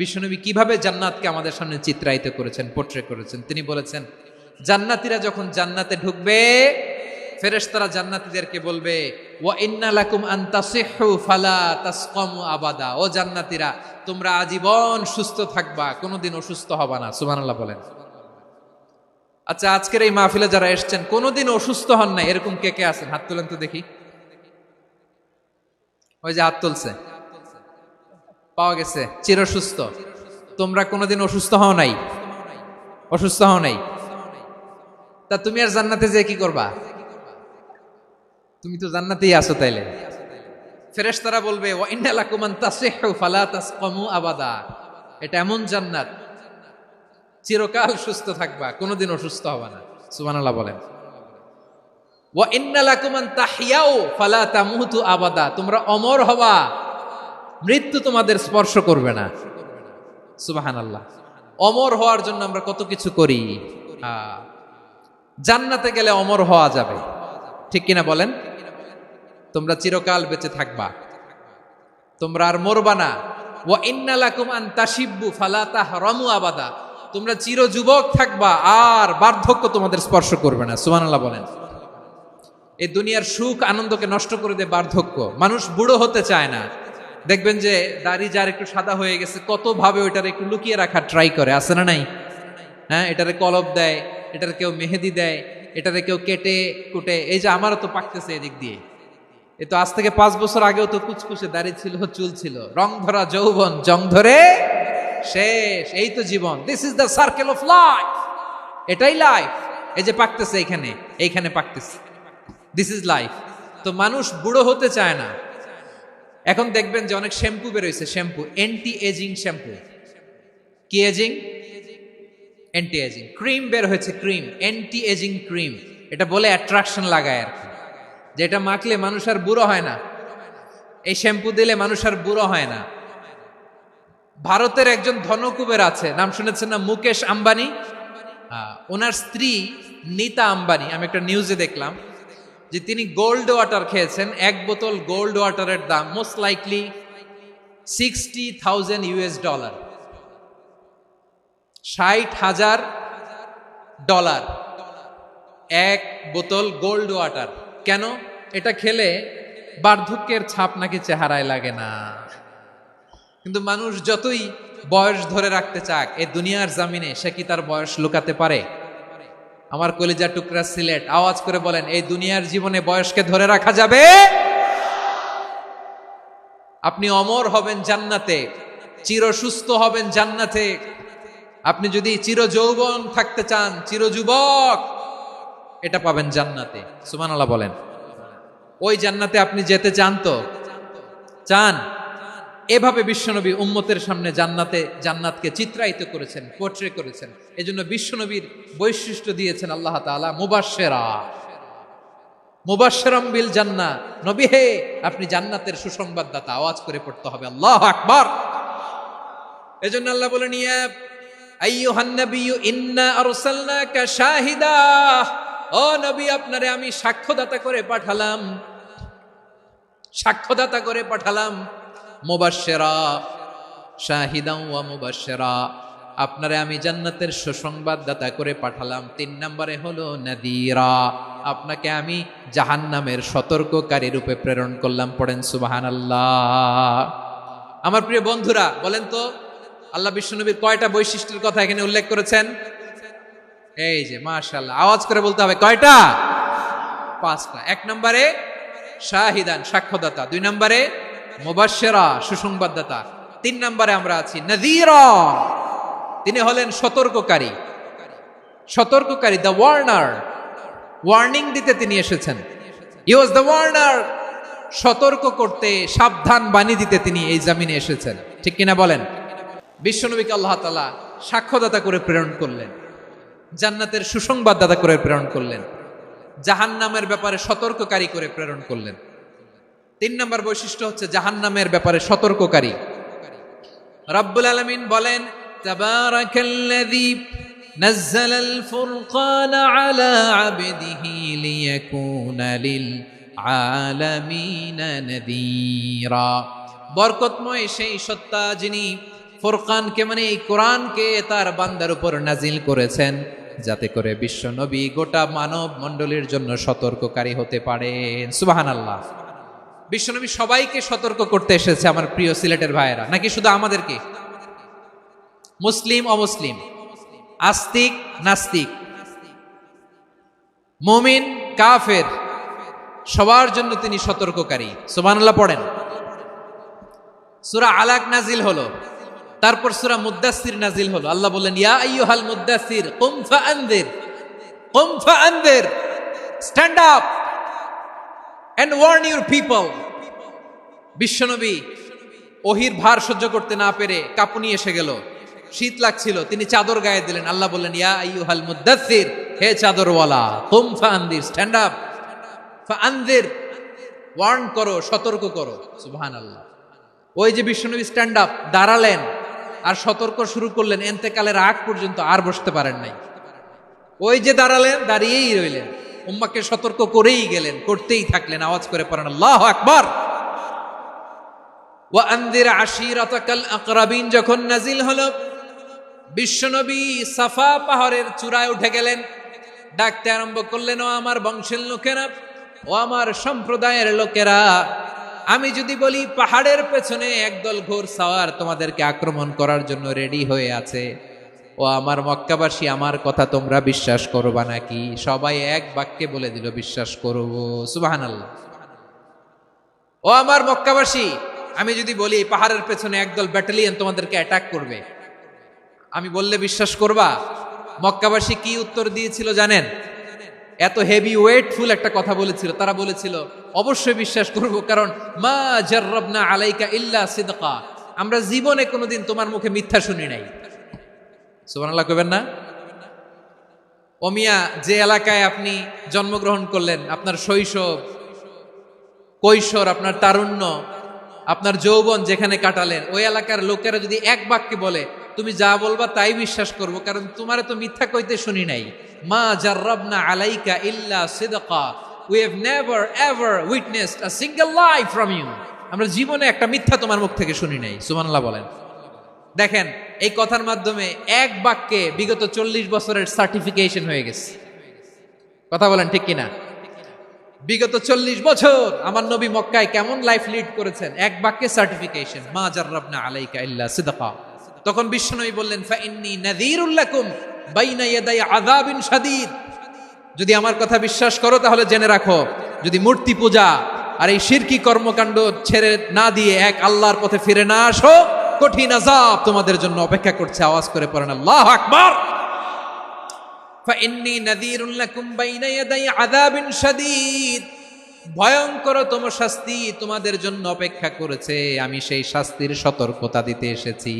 বিশ্বনবী কিভাবে জান্নাতকে আমাদের সামনে চিত্রায়িত করেছেন, পোর্ট্রে করেছেন। তিনি বলেছেন, জান্নাতীরা যখন জান্নাতে ঢুকবে, ফেরেশতারা জান্নাতীদেরকে বলবে, ওয়া ইন্না লাকুম আন তাসিহু ফালা তাসকামু আবাদা, ও জান্নাতীরা তোমরা আজীবন সুস্থ থাকবা, কোনোদিন অসুস্থ হবা না। সুবহানাল্লাহ বলেন। আচ্ছা, আজকের এই মাহফিলে যারা এসেছেন কোনোদিন অসুস্থ হন না, এরকম কে কে আছেন? হাত তোলেন তো দেখি। ওই যে হাত তুলছে, পাওয়া গেছে, চিরসুস্থ। তোমরা কোনোদিন অসুস্থ হও নাই? অসুস্থ হও নাই? তা তুমি আর জান্নাতে যে কি করবা? তুমি তো জান্নাতেই আছো তাইলে। ফেরেশতারা বলবে ওয়া ইন্না লাকুম আন তাসিহু ফালা তাসকামু আবাদা, এটা এমন জান্নাত চিরকাল সুস্থ থাকবা, কোনোদিন অসুস্থ হবে না। সুবহানাল্লাহ বলেন। ওয়া ইন্না লাকুম আন তাহইয়াউ ফালা তামুতু আবাদা, তোমরা অমর হবা, মৃত্যু তোমাদের স্পর্শ করবে না। সুবহানাল্লাহ। অমর হওয়ার জন্য আমরা কত কিছু করি। জান্নাতে গেলে অমর হওয়া যাবে, ঠিক কিনা বলেন? তোমরা চিরকাল বেঁচে থাকবা, তোমরা আর মরবা না। ওয়া ইন্না লাকুম আন তাশিব্বু ফালা তাহরামু আবাদা, তোমরা চির যুবক থাকবা, আর বার্ধক্য তোমাদের স্পর্শ করবে না। সুবহানাল্লাহ বলেন। এই দুনিয়ার সুখ আনন্দকে নষ্ট করে দেয় বার্ধক্য। মানুষ বুড়ো হতে চায় না। দেখবেন যে দাড়ি যার একটু সাদা হয়ে গেছে, কত ভাবে ওইটার একটু লুকিয়ে রাখার ট্রাই করে, আছে না নাই? হ্যাঁ, এটারে কলব দেয়, এটার কেউ মেহেদি দেয়, এটারে কেউ কেটে কুটে। এই যে আমারও তো পাকতেছে এদিক দিয়ে, এ তো আজ থেকে 5 বছর আগেও তো কুচকুচে দাড়ি ছিল, চুল ছিল, রং ধরা যৌবন জং ধরে শেষ। এই তো জীবন, this is the circle of life, এটাই লাইফ। এই যে পাকতেছে এইখানে, এইখানে পাকতেছে, দিস ইজ লাইফ। তো মানুষ বুড়ো হতে চায় না। এখন দেখবেন যে অনেক শ্যাম্পু বেরোইছে, শ্যাম্পু অ্যান্টি এজিং শ্যাম্পু। কি এজিং? Anti ageing. ক্রিম বের হয়েছে, ক্রিম অ্যান্টি এজিং ক্রিম। এটা বলে অ্যাট্রাকশন লাগায় আর কি, যেটা মাখলে মানুষ আর বুড়ো হয় না। এই শ্যাম্পু দিলে মানুষ আর বুড়ো হয় না। ভারতের একজন ধনকুবের আছে, নাম শুনেছেন না? মুকেশ আম্বানি। ওনার স্ত্রী নীতা আম্বানি, আমি একটা নিউজে দেখলাম যে তিনি গোল্ড ওয়াটার খেয়েছেন। 1 বোতল গোল্ড ওয়াটারের দাম মোস্ট লাইকলি $60,000 $60,000 1 বোতল গোল্ড ওয়াটার। কেন? এটা খেলে বার্ধক্যের ছাপ নাকি চেহারায় লাগে না। কিন্তু মানুষ যতই বয়স ধরে রাখতে চাক এই দুনিয়ার জামিনে, সে কি তার বয়স লুকাতে পারে? আমার কলিজা টুকরা সিলেট, আওয়াজ করে বলেন, এই দুনিয়ার জীবনে বয়সকে ধরে রাখা যাবে? আপনি অমর হবেন জান্নাতে, চির সুস্থ হবেন জান্নাতে। আপনি যদি চির যৌবন থাকতে চান, চির যুবক, এটা পাবেন জান্নাতে। সুবহানাল্লাহ বলেন। ওই জান্নাতে আপনি যেতে চান তো? চান? এভাবে বিশ্বনবী উম্মতের সামনে জান্নাতকে চিত্রায়িত করেছেন, পোর্ট্রে করেছেন। এজন্য বিশ্বনবীর বৈশিষ্ট্য দিয়েছেন আল্লাহ তাআলা মুবাশশিরাম বিল জান্নাহ। নবী হে, আপনি জান্নাতের সুসংবাদদাতা। আওয়াজ করে পড়তে হবে আল্লাহু আকবার। এজন্য আল্লাহ বলেন, ইয়া আইয়ুহান নাবিয়্যু ইন্না আরসালনাকা শাহিদা, ও নবী, আপনারে আমি সাক্ষ্যদাতা করে পাঠালাম, সাক্ষ্যদাতা করে পাঠালাম। মুবাশশিরা, শাহিদান ওয়া মুবাশশিরা, আপনারে আমি জান্নাতের সুসংবাদদাতা করে পাঠালাম। 3 নম্বরে হলো নাযীরা, আপনাকে আমি জাহান্নামের সতর্ককারী রূপে প্রেরণ করলাম। পড়েন সুবহানাল্লাহ। আমার প্রিয় বন্ধুরা, বলেন তো আল্লাহ বিশ্বনবীর কয়টা বৈশিষ্ট্যের কথা এখানে উল্লেখ করেছেন? এই যে মাশাআল্লাহ, আওয়াজ করে বলতে হবে, কয়টা? 5টা। 1 নম্বরে শাহিদান, সাক্ষ্যদাতা। 2 নম্বরে মুবাশশিরা, সুসংবাদদাতা। 3 নম্বরে আমরা আছি নাযীরা, তিনি হলেন সতর্ককারী। সতর্ককারী, দ্য ওয়ার্নার, ওয়ার্নিং দিতে তিনি এসেছেন। হি ওয়াজ দ্য ওয়ার্নার, সতর্ক করতে, সাবধান বাণী দিতে তিনি এই জামিনে এসেছেন। ঠিক কিনা বলেন? বিশ্বনবীকে আল্লাহ তাআলা সাক্ষ্যদাতা করে প্রেরণ করলেন, জান্নাতের সুসংবাদদাতা করে প্রেরণ করলেন, জাহান্নামের ব্যাপারে সতর্ককারী করে প্রেরণ করলেন। 3 নম্বর বৈশিষ্ট্য হচ্ছে জাহান্নামের ব্যাপারে সতর্ককারী। রব্বুল আলামিন বলেন, তাবারাকাল্লাযী নাযালাল ফুরকানা আলা আবদিহি লিয়াকুনা লিল আলামিনা নাযীরা। বরকতময় সেই সত্তা যিনি ফুরকানকে, মানে এই কোরআনকে তার বান্দার উপর নাজিল করেছেন, যাতে করে বিশ্ব নবী গোটা মানব মণ্ডলীর জন্য সতর্ককারী হতে পারেন। সুবহানাল্লাহ। বিশ্বনবী সবাইকে সতর্ক করতে এসেছে, আমার প্রিয় সিলেটের ভাইয়েরা, নাকি শুধু আমাদেরকে? মুসলিম অমুসলিম, আস্তিক নাস্তিক, মুমিন কাফের, সবার জন্য তিনি সতর্ককারী। সুবহানাল্লাহ পড়েন। সূরা আলাক নাজিল হলো, তারপর সূরা মুদ্দাসসির নাজিল হলো। আল্লাহ বললেন, ইয়া আইয়ুহাল মুদ্দাসসির কুম ফাআনযির, কুম ফাআনযির, stand up and warn your people. বিশ্বনবী ওহির ভার সহ্য করতে না পেরে কাঁপুনি এসে গেল, শীত লাগছিল, তিনি চাদর গায়ে দিলেন। আল্লাহ বললেন, ইয়া আইয়ুহাল মুদ্দাসসির, হে চাদরওয়ালা, কুম ফাআনদির, স্ট্যান্ড আপ, ফাআনদির, ওয়ার্ন করো, সতর্ক করো। সুবহানাল্লাহ। ওই যে বিশ্বনবী স্ট্যান্ড আপ, দাঁড়ালেন আর সতর্ক শুরু করলেন, এন্তেকালের আগ পর্যন্ত আর বসতে পারেন নাই। ওই যে দাঁড়ালেন, দাঁড়িয়েই রইলেন, উম্মাকে সতর্ক করেই গেলেন, করতেই থাকলেন। আওয়াজ করে পড়েন আল্লাহু আকবার। ওয়া আনদির আশিরাতাকাল আকরাবিন যখন নাজিল হলো, বিশ্বনবী সাফা পাহাড়ের চূড়ায় উঠে গেলেন, ডাকতে আরম্ভ করলেন, ও আমার বংশের লোকেরা, ও আমার সম্প্রদায়ের লোকেরা, আমি যদি বলি পাহাড়ের পেছনে একদল ঘোড়সাওয়ার তোমাদেরকে আক্রমণ করার জন্য রেডি হয়ে আছে, ও আমার মক্কাবাসী, আমার কথা তোমরা বিশ্বাস করবা নাকি? সবাই এক বাক্যে বলে দিল, বিশ্বাস করব। সুবহানাল্লাহ। ও আমার মক্কাবাসী, আমি যদি বলি পাহাড়ের পেছনে একদল ব্যাটালিয়ন তোমাদেরকে অ্যাটাক করবে, আমি বললে বিশ্বাস করবা? মক্কাবাসী কি উত্তর দিয়েছিল জানেন? এত হেভি ওয়েটফুল একটা কথা বলেছিল। তারা বলেছিল, অবশ্যই বিশ্বাস করব, কারণ মা জাররাবনা আলাইকা ইল্লা সিদকা, আমরা জীবনে কোনোদিন তোমার মুখে মিথ্যা শুনি নাই। সুবহানাল্লাহ কইবেন না? ও মিয়া, যে এলাকায় আপনি জন্মগ্রহণ করলেন, আপনার শৈশব, কৈশোর, আপনার তারুণ্য, আপনার যৌবন যেখানে কাটালেন, ওই এলাকার লোকেরা যদি এক বাক্যে বলে তুমি যা বলবা তাই বিশ্বাস করব, কারণ তোমারে তো মিথ্যা কইতে শুনি নাই। মা জাররাবনা আলাইকা ইল্লা সিদকা, we have never ever witnessed a single lie from you, আমরা জীবনে একটা মিথ্যা তোমার মুখ থেকে শুনি নাই। সুবহানাল্লাহ বলেন। দেখেন, এই কথার মাধ্যমে এক বাক্যে বিগত 40 বছরের সার্টিফিকেশন হয়ে গেছে। কথা বলেন ঠিক কিনা? বিগত 40 বছর আমার নবী মক্কায় কেমন লাইফ লিড করেছেন, এক বাক্যে সার্টিফিকেশন, মা জাররাবনা আলাইকা ইল্লা সিদকা। তখন বিশ্বনবী বললেন, ফাইন্নী নাযীরুল লাকুম বাইনা ইয়াদাই আযাবিন শাদীদ, যদি আমার কথা বিশ্বাস করো তাহলে জেনে রাখো, যদি মূর্তি পূজা আর এই শিরকি কর্মকাণ্ড ছেড়ে না দিয়ে এক আল্লাহর পথে ফিরে না আসো, কঠিন আযাব তোমাদের জন্য অপেক্ষা করছে। আওয়াজ করে পড়েন আল্লাহু আকবার। ফাইন্নী নাযীরুল লাকুম বাইনা ইয়াদাই আযাবিন শাদীদ, ভয়ঙ্করতম শাস্তি তোমাদের জন্য অপেক্ষা করেছে, আমি সেই শাস্তির সতর্কতা দিতে এসেছি।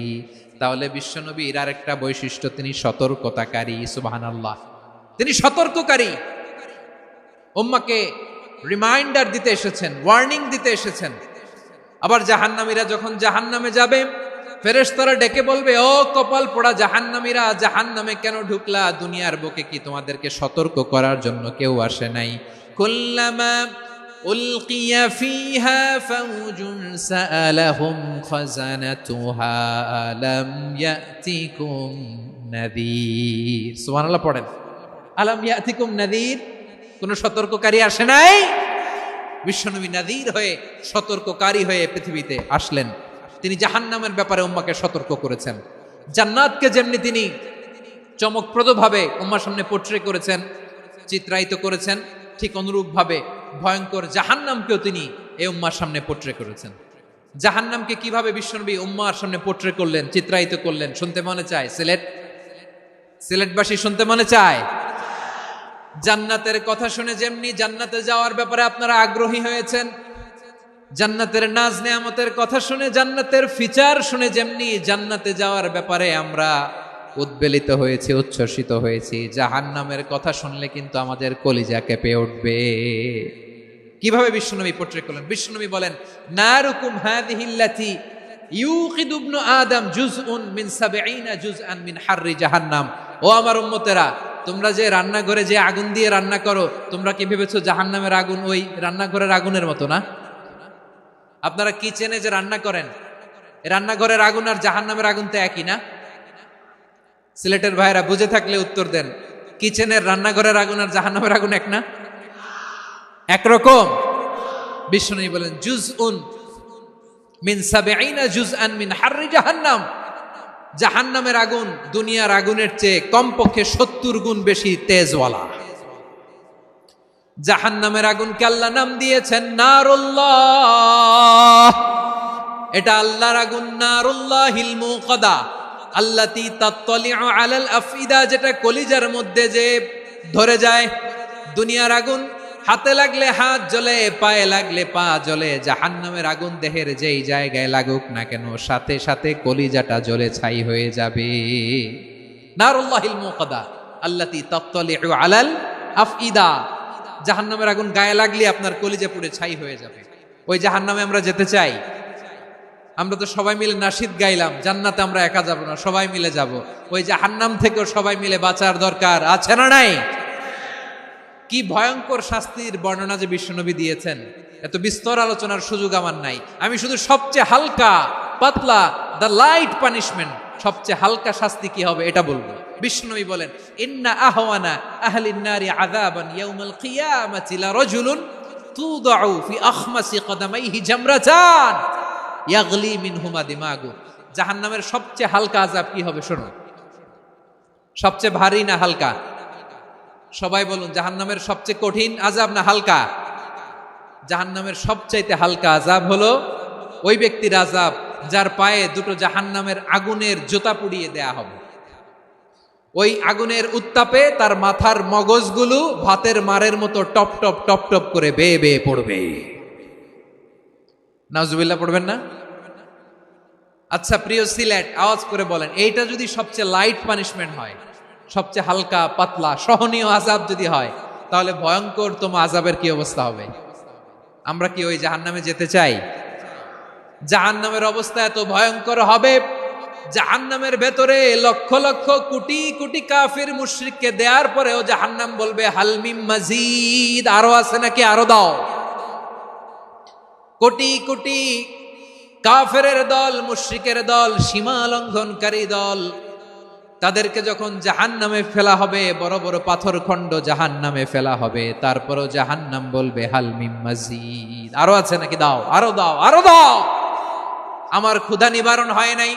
তাহলে বিশ্বনবীর আরেকটা বৈশিষ্ট্য, তিনি সতর্কতাকারী। সুবহানাল্লাহ। তিনি সতর্ককারী, উম্মাকে রিমাইন্ডার দিতে এসেছেন, ওয়ার্নিং দিতে এসেছেন। আবার জাহান্নামীরা যখন জাহান্নামে যাবে, ফেরেশতারা ডেকে বলবে, ও কপাল পোড়া জাহান্নামীরা, জাহান্নামে কেন ঢুকলা? দুনিয়ার বুকে কি তোমাদেরকে সতর্ক করার জন্য কেউ আসে নাই? কুল্লামা উলকিয়া ফিহা ফাউজুন সাআলাহুম খাযানাতুহা আলাম ইয়াতিকুম নাযীর। সুবহানাল্লাহ পড়েন। আলাম ইয়াতিকুম নাযীর, কোন সতর্ককারী আসে নাই? বিশ্বনবী নাযীর হয়ে, সতর্ককারী হয়ে পৃথিবীতে আসলেন। তিনি জাহান্নামের ব্যাপারে উম্মাকে সতর্ক করেছেন। জান্নাতকে যেমনি তিনি চমকপ্রদভাবে উম্মার সামনে পোট্রে করেছেন, চিত্রায়িত করেছেন, ঠিক অনুরূপভাবে ভয়ঙ্কর জাহান্নামকেও তিনি এই উম্মার সামনে পোট্রে করেছেন। জাহান্নামকে কিভাবে বিশ্বনবী উম্মার সামনে পোট্রে করলেন, চিত্রায়িত করলেন, শুনতে মনে চায়? সিলেটবাসী শুনতে মনে চায়? জান্নাতের কথা শুনে যেমনি জান্নাতে যাওয়ার ব্যাপারে আপনারা আগ্রহী হয়েছেন, জান্নাতের নাজ নেয়ামতের কথা শুনে, জান্নাতের ফিচার শুনে যেমনি জান্নাতে যাওয়ার ব্যাপারে আমরা উদ্বেলিত হয়েছি, উচ্ছ্বসিত হয়েছি, জাহান্নামের কথা শুনলে কিন্তু আমাদের কলিজা কেঁপে উঠবে। কিভাবে বিশ্বনবী পোট্রে করলেন? বিশ্বনবী বলেন, নারুকুম হাযিহিল্লাতী ইউকিদু ইবনু আদম জুজউন মিন ৭০ জুজআন মিন হাররি জাহান্নাম। ও আমার উম্মতেরা, তোমরা যে রান্নাঘরে যে আগুন দিয়ে রান্না করো, তোমরা কি ভেবেছো জাহান্নামের আগুন ওই রান্নাঘরের আগুনের মতো না? আপনারা কিচেনে যে রান্না করেন, রান্নাঘরের আগুন আর জাহান্নামের আগুন তো একই না? সিলেটের ভাইরা বুঝে থাকলে উত্তর দেন, কিচেনের রান্নাঘরের আগুন আর জাহান্নামের আগুন এক না? একরকম? বিশ্বনবী বলেন, জুজউন মিন ৭০ জুজআন মিন হাররি জাহান্নাম, জাহান্নামের আগুন দুনিয়ার আগুনের চেয়ে কমপক্ষে ৭০ গুণ বেশি তেজওয়ালা। জাহান্নামের আগুনকে আল্লাহ নাম দিয়েছেন নারুল্লাহ। এটা আল্লাহর আগুন, নারুল্লাহিল মুকাদা আল্লাতী তাত্তালিউ আলাল আফইদা, যেটা কলিজার মধ্যে যে ধরে যায়। দুনিয়ার আগুন হাতে লাগলে হাত জ্বলে, পায়ে লাগলে পা জ্বলে। জাহান্নামের আগুন দেহের যেই জায়গায় লাগুক না কেন, সাথে সাথে কলিজাটা জ্বলে ছাই হয়ে যাবে। নারুল্লাহিল মুকাদা আল্লাতী তাত্তালিউ আলাল আফইদা। জাহান্নামের আগুন গায়ে লাগলে আপনার কলিজা পুড়ে ছাই হয়ে যাবে। ওই জাহান্নামে আমরা যেতে চাই? আমরা তো সবাই মিলে নাশিদ গাইলাম, জান্নাতে আমরা একা যাব না, সবাই মিলে যাব। ওই জাহান্নাম থেকেও সবাই মিলে বাঁচার দরকার আছে না নাই? কি ভয়ঙ্কর শাস্তির বর্ণনা যে বিশ্বনবী দিয়েছেন, এত বিস্তর আলোচনার সুযোগ আমার নাই। আমি শুধু সবচেয়ে হালকা পাতলা, দ্য লাইট পানিশমেন্ট, সবচেয়ে হালকা শাস্তি কি হবে এটা বলবো। বিশ্বনবী বলেন, ইন্না আহওয়ানা আহলিন নারি আযাবান ইয়াউমাল কিয়ামাতি লারাজুলুন তুদাউ ফি আখমাসি কদামাইহি জামরাতান ইয়াগলি মিনহুমা দিমাগু। জাহান্নামের সবচেয়ে হালকা আযাব কি হবে শোনো। সবচেয়ে ভারী না হালকা? সবাই বলুন, জাহান্নামের সবচেয়ে কঠিন আযাব না হালকা? জাহান্নামের সবচাইতে হালকা আযাব হলো ওই ব্যক্তির আযাব যার পায়ে দুটো জাহান্নামের আগুনের জুতা পুড়িয়ে দেয়া হবে। ওই আগুনের উত্তাপে তার মাথার মগজগুলো ভাতের মারের মতো টপ টপ টপ টপ করে বেয়ে বেয়ে পড়বে। নাউজুবিল্লাহ পড়বেন না? আচ্ছা প্রিয় সিলেট, আওয়াজ করে বলেন, এইটা যদি সবচেয়ে লাইট পানিশমেন্ট হয়, সবচেয়ে হালকা পাতলা সহনীয় আযাব যদি হয়, তাহলে ভয়ঙ্করতম আযাবের কি অবস্থা হবে? আমরা কি ওই জাহান্নামে যেতে চাই? জাহান্নামের অবস্থা এত ভয়ঙ্কর হবে, জাহান্নামের ভেতরে লক্ষ লক্ষ কোটি কোটি কাফির মুশরিককে দেওয়ার পরেও জাহান্নাম বলবে হাল মিন মাজিদ, আরো আছে নাকি, আরো দাও। কোটি কোটি কাফেরের দল, মুশরিকের দল, সীমা লঙ্ঘনকারী দল, তাদেরকে যখন জাহান্নামে ফেলা হবে, বড় বড় পাথরখণ্ড জাহান্নামে ফেলা হবে, তারপরও জাহান্নাম বলবে হাল মিন মাজিদ, আরো আছে নাকি, দাও, আরো দাও, আরো দাও। আমার ক্ষুধা নিবারণ হয় নাই।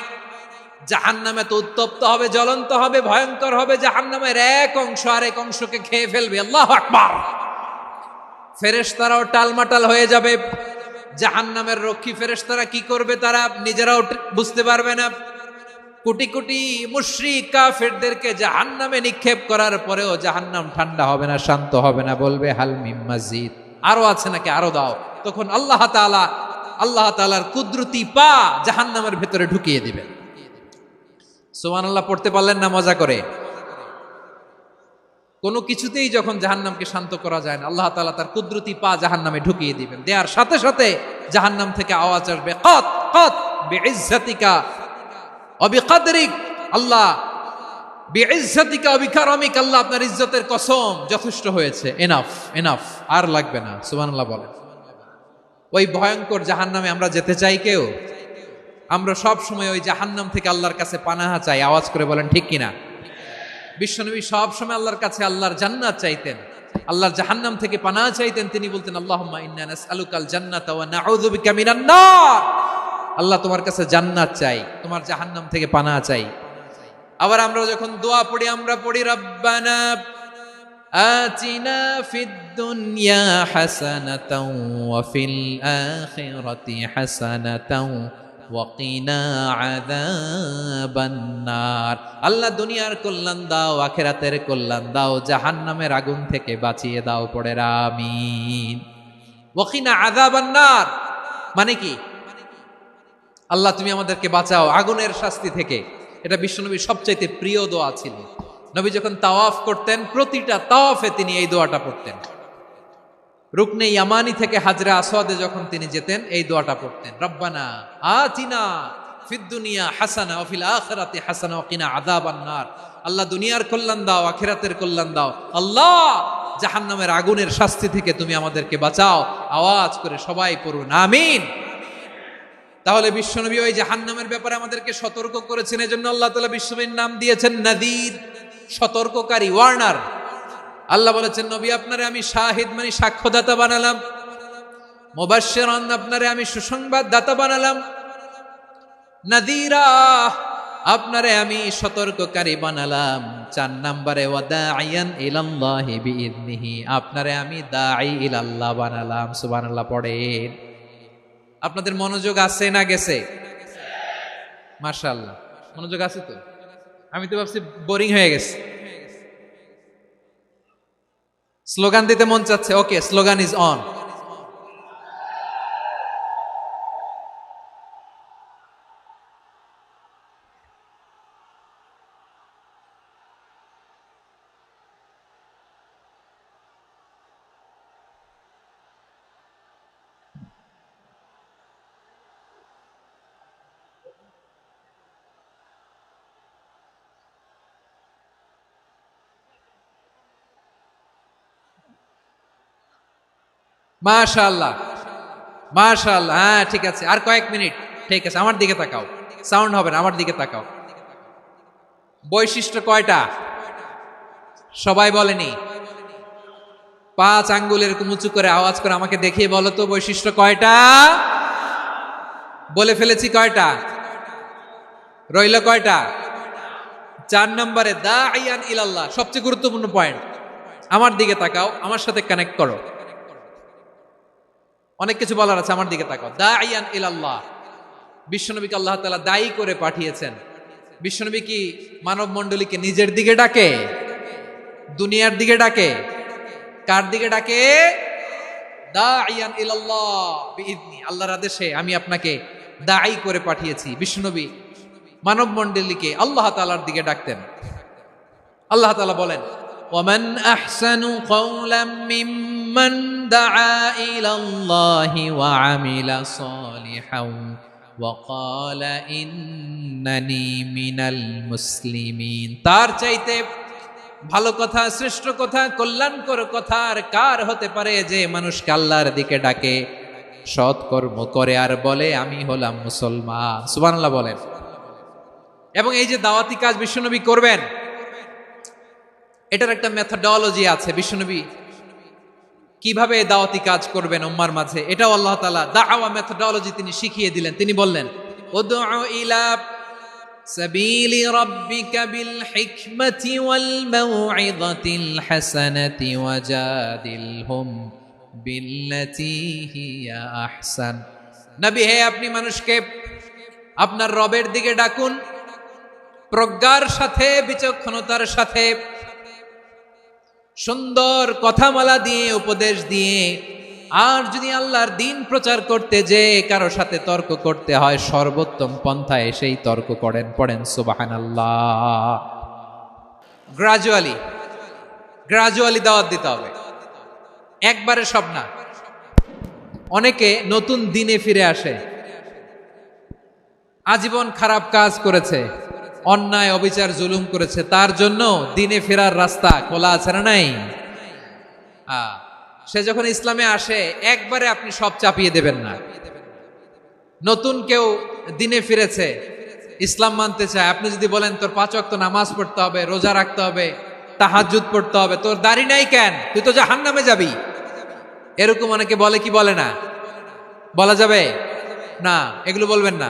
জাহান্নামে তো উত্তপ্ত হবে, জ্বলন্ত হবে, ভয়ঙ্কর হবে। জাহান্নামের এক অংশ আরেক অংশকে খেয়ে ফেলবে। আল্লাহু আকবার। ফেরেশতারাও টালমাটাল হয়ে যাবে। জাহান্নামের রক্ষী ফেরেশতারা কি করবে তারা নিজেরাও বুঝতে পারবে না। কোটি কোটি মুশরিক কাফেরদেরকে জাহান্নামে নিক্ষেপ করার পরেও জাহান্নাম ঠান্ডা হবে না, শান্ত হবে না, বলবে হাল মিন মাজিদ, আরো আছে নাকি, আরো দাও। তখন আল্লাহ তাআলার কুদরতি পা জাহান্নামের ভেতরে ঢুকিয়ে দিবেন। সুবহানাল্লাহ পড়তে পারলেন না মজা করে? কোনো কিছুতেই যখন জাহান্নামকে শান্ত করা যায় না, আল্লাহ তাআলা তার কুদরতি পা জাহান্নামে ঢুকিয়ে দিবেন। দেয়ার সাথে সাথে জাহান্নাম থেকে আওয়াজ আসবে, কাত কাত বিইজ্জাতিকা ওয়া বিকদরিক। আল্লাহ বিইজ্জাতিকা ওয়া বিকারামিক, আল্লাহ আপনার ইজ্জতের কসম, যথেষ্ট হয়েছে, এনাফ এনাফ, আর লাগবে না। সুবহানাল্লাহ বলেন। ওই ভয়ঙ্কর জাহান্নামে আমরা যেতে চাই কেউ? আমরা সব সময় ওই জাহান্নাম থেকে আল্লাহর কাছে পানাহা চাই। আওয়াজ করে বলেন ঠিক কিনা? বিশ্বনবী সব সময় আল্লাহর কাছে আল্লাহর জান্নাত চাইতেন, আল্লাহর জাহান্নাম থেকে পানাহা চাইতেন। তিনি বলতেন, আল্লাহুম্মা ইন্না নাসআলুকাল জান্নাতা ওয়া নাউযু বিকা মিনান নার। আল্লাহ তোমার কাছে জান্নাত চাই, তোমার জাহান্নাম থেকে পানাহা চাই। আবার আমরা যখন দোয়া পড়ি, আমরা পড়ি রব্বানা আতিনা ফিদ দুনিয়া হাসানাতাও ওয়া ফিল আখিরাতি হাসানাতাও ওয়া কিনা আযাবান নার। আল্লাহ দুনিয়ার কল্যাণ দাও, আখিরাতের কল্যাণ দাও, জাহান্নামের আগুন থেকে বাঁচিয়ে দাও, পড়ে আমিন। ওয়া কিনা আযাবান নার মানে কি? আল্লাহ তুমি আমাদেরকে বাঁচাও আগুনের শাস্তি থেকে। এটা বিশ্বনবীর সবচাইতে প্রিয় দোয়া ছিল। নবী যখন তাওয়াফ করতেন, প্রতিটা তাওয়াফে তিনি এই দোয়াটা পড়তেন। রুকনে ইয়ামানি থেকে হাজরা আসওয়াদে যখন তিনি যেতেন, এই দোয়াটা পড়তেন, রব্বানা আতিনা ফিদ দুনিয়া হাসানা ওয়া ফিল আখিরাতি হাসানা ওয়া কিনা আযাবান নার। আল্লাহ দুনিয়ার কল্যাণ দাও, আখিরাতের কল্যাণ দাও। আল্লাহ জাহান্নামের আগুনের শাস্তি থেকে তুমি আমাদেরকে বাঁচাও। আওয়াজ করে সবাই পড়ুন আমিন। তাহলে বিশ্বনবী ওই জাহান্নামের ব্যাপারে আমাদেরকে সতর্ক করেছেন। এজন্য আল্লাহ তাআলা বিশ্বনবীর নাম দিয়েছেন নাযীর, সতর্ককারী, ওয়ার্নার। আল্লাহ বলেছেন, নবী আপনারে আমি শাহিদ মানে সাক্ষ্যদাতা বানালাম, মুবাশশিরান আপনারে আমি সুসংবাদ দাতা বানালাম, নাযীরা আপনারে আমি সতর্ককারী বানালাম। 4 নম্বরে ওয়া দাঈয়ান ইলাল্লাহি বিইذনিহি, আপনারে আমি দাঈ ইলাল্লাহ বানালাম। সুবহানাল্লাহ পড়েন। আপনাদের মনোযোগ আছে না গেছে? মাশাআল্লাহ মনোযোগ আছে তো। আমি তো ভাবছি বোরিং হয়ে গেছে। স্লোগান দিতে মন চাচ্ছে, ওকে, স্লোগান ইজ অন। মাশাআল্লাহ, মাশাআল্লাহ, হ্যাঁ ঠিক আছে, আর কয়েক মিনিট। ঠিক আছে, আমার দিকে তাকাও, সাউন্ড হবে না, আমার দিকে তাকাও। বৈশিষ্ট্য কয়টা সবাই বলেনি? 5 আঙ্গুল এরকম উঁচু করে আওয়াজ করে আমাকে দেখিয়ে বলো তো বৈশিষ্ট্য কয়টা। বলে ফেলেছি কয়টা, রইল কয়টা? 4 নম্বরে দাঈয়ান ইলাল্লাহ, সবচেয়ে গুরুত্বপূর্ণ পয়েন্ট। আমার দিকে তাকাও, আমার সাথে কানেক্ট করো। অনেক কিছু বলার আছে, আমার দিকে তাকাও। দাঈয়ান ইলাল্লাহ, বিশ্বনবীকে আল্লাহ তাআলা দায়ী করে পাঠিয়েছেন। বিশ্বনবী কি মানব মণ্ডলীকে নিজের দিকে ডাকে, দুনিয়ার দিকে ডাকে? কার দিকে ডাকে? দাঈয়ান ইলাল্লাহ বিইذনি, আল্লাহর আদেশে আমি আপনাকে দায়ী করে পাঠিয়েছি। বিশ্বনবী মানব মণ্ডলীকে আল্লাহ তাআলার দিকে ডাকতেন। আল্লাহ তাআলা বলেন, ওয়ামান আহসানু কাওলাম মিম্মান দাআ ইলাল্লাহি ওয়া আমিলা সালিহান ওয়া ক্বালা ইন্নানি মিনাল মুসলিমিন। তার চাইতে ভালো কথা, শ্রেষ্ঠ কথা, কল্যাণকর কথা আর কার হতে পারে যে মানুষকে আল্লাহর দিকে ডাকে, সৎকর্ম করে আর বলে আমি হলাম মুসলমান। সুবহানাল্লাহ বলেন। এবং এই যে দাওয়াতি কাজ বিশ্বনবী করবেন, এটার একটা মেথডোলজি আছে। বিশ্বনবী কিভাবে দাওয়াতি কাজ করবেন উম্মার মাঝে, এটাও আল্লাহ তাআলা দাওয়া মেথডোলজি তিনি শিখিয়ে দিলেন। তিনি বললেন, উদউ ইলা সাবিলি রাব্বিকা বিল হিকমাতি ওয়াল মাউইযাতিল হাসানাতি ওয়াজাদিলহুম বিল্লাতী হিয়া আহসান। নবী হে, আপনি মানুষকে আপনার রবের দিকে ডাকুন প্রজ্ঞার সাথে, বিচক্ষণতার সাথে, সুন্দর কথামালা দিয়ে, উপদেশ দিয়ে। আর যদি আল্লাহর দ্বীন প্রচার করতে যে কারো সাথে তর্ক করতে হয়, সর্বোত্তম পন্থায় সেই তর্ক করেন। পড়েন সুবহানাল্লাহ। গ্রাজুয়ালি দাওয়াত দিতে হবে, একবারে সব না। অনেকে নতুন দিনে ফিরে আসে, আজীবন খারাপ কাজ করেছে, অন্যায় অবিচার জুলুম করেছে, তার জন্য দিনে ফেরার রাস্তা খোলা আছে না নাই? সে যখন ইসলামে আসে একবারে আপনি সব চাপিয়ে দেবেন না। নতুন কেউ দিনে ফিরেছে, ইসলাম মানতে চায়, আপনি যদি বলেন তোর 5 ওয়াক্ত নামাজ পড়তে হবে, রোজা রাখতে হবে, তাহাজ্জুদ পড়তে হবে, তোর দাড়ি নাই কেন, তুই তো জাহান্নামে যাবি, এরকম অনেকে বলে কি বলে না? বলা যাবে না? এগুলো বলবেন না।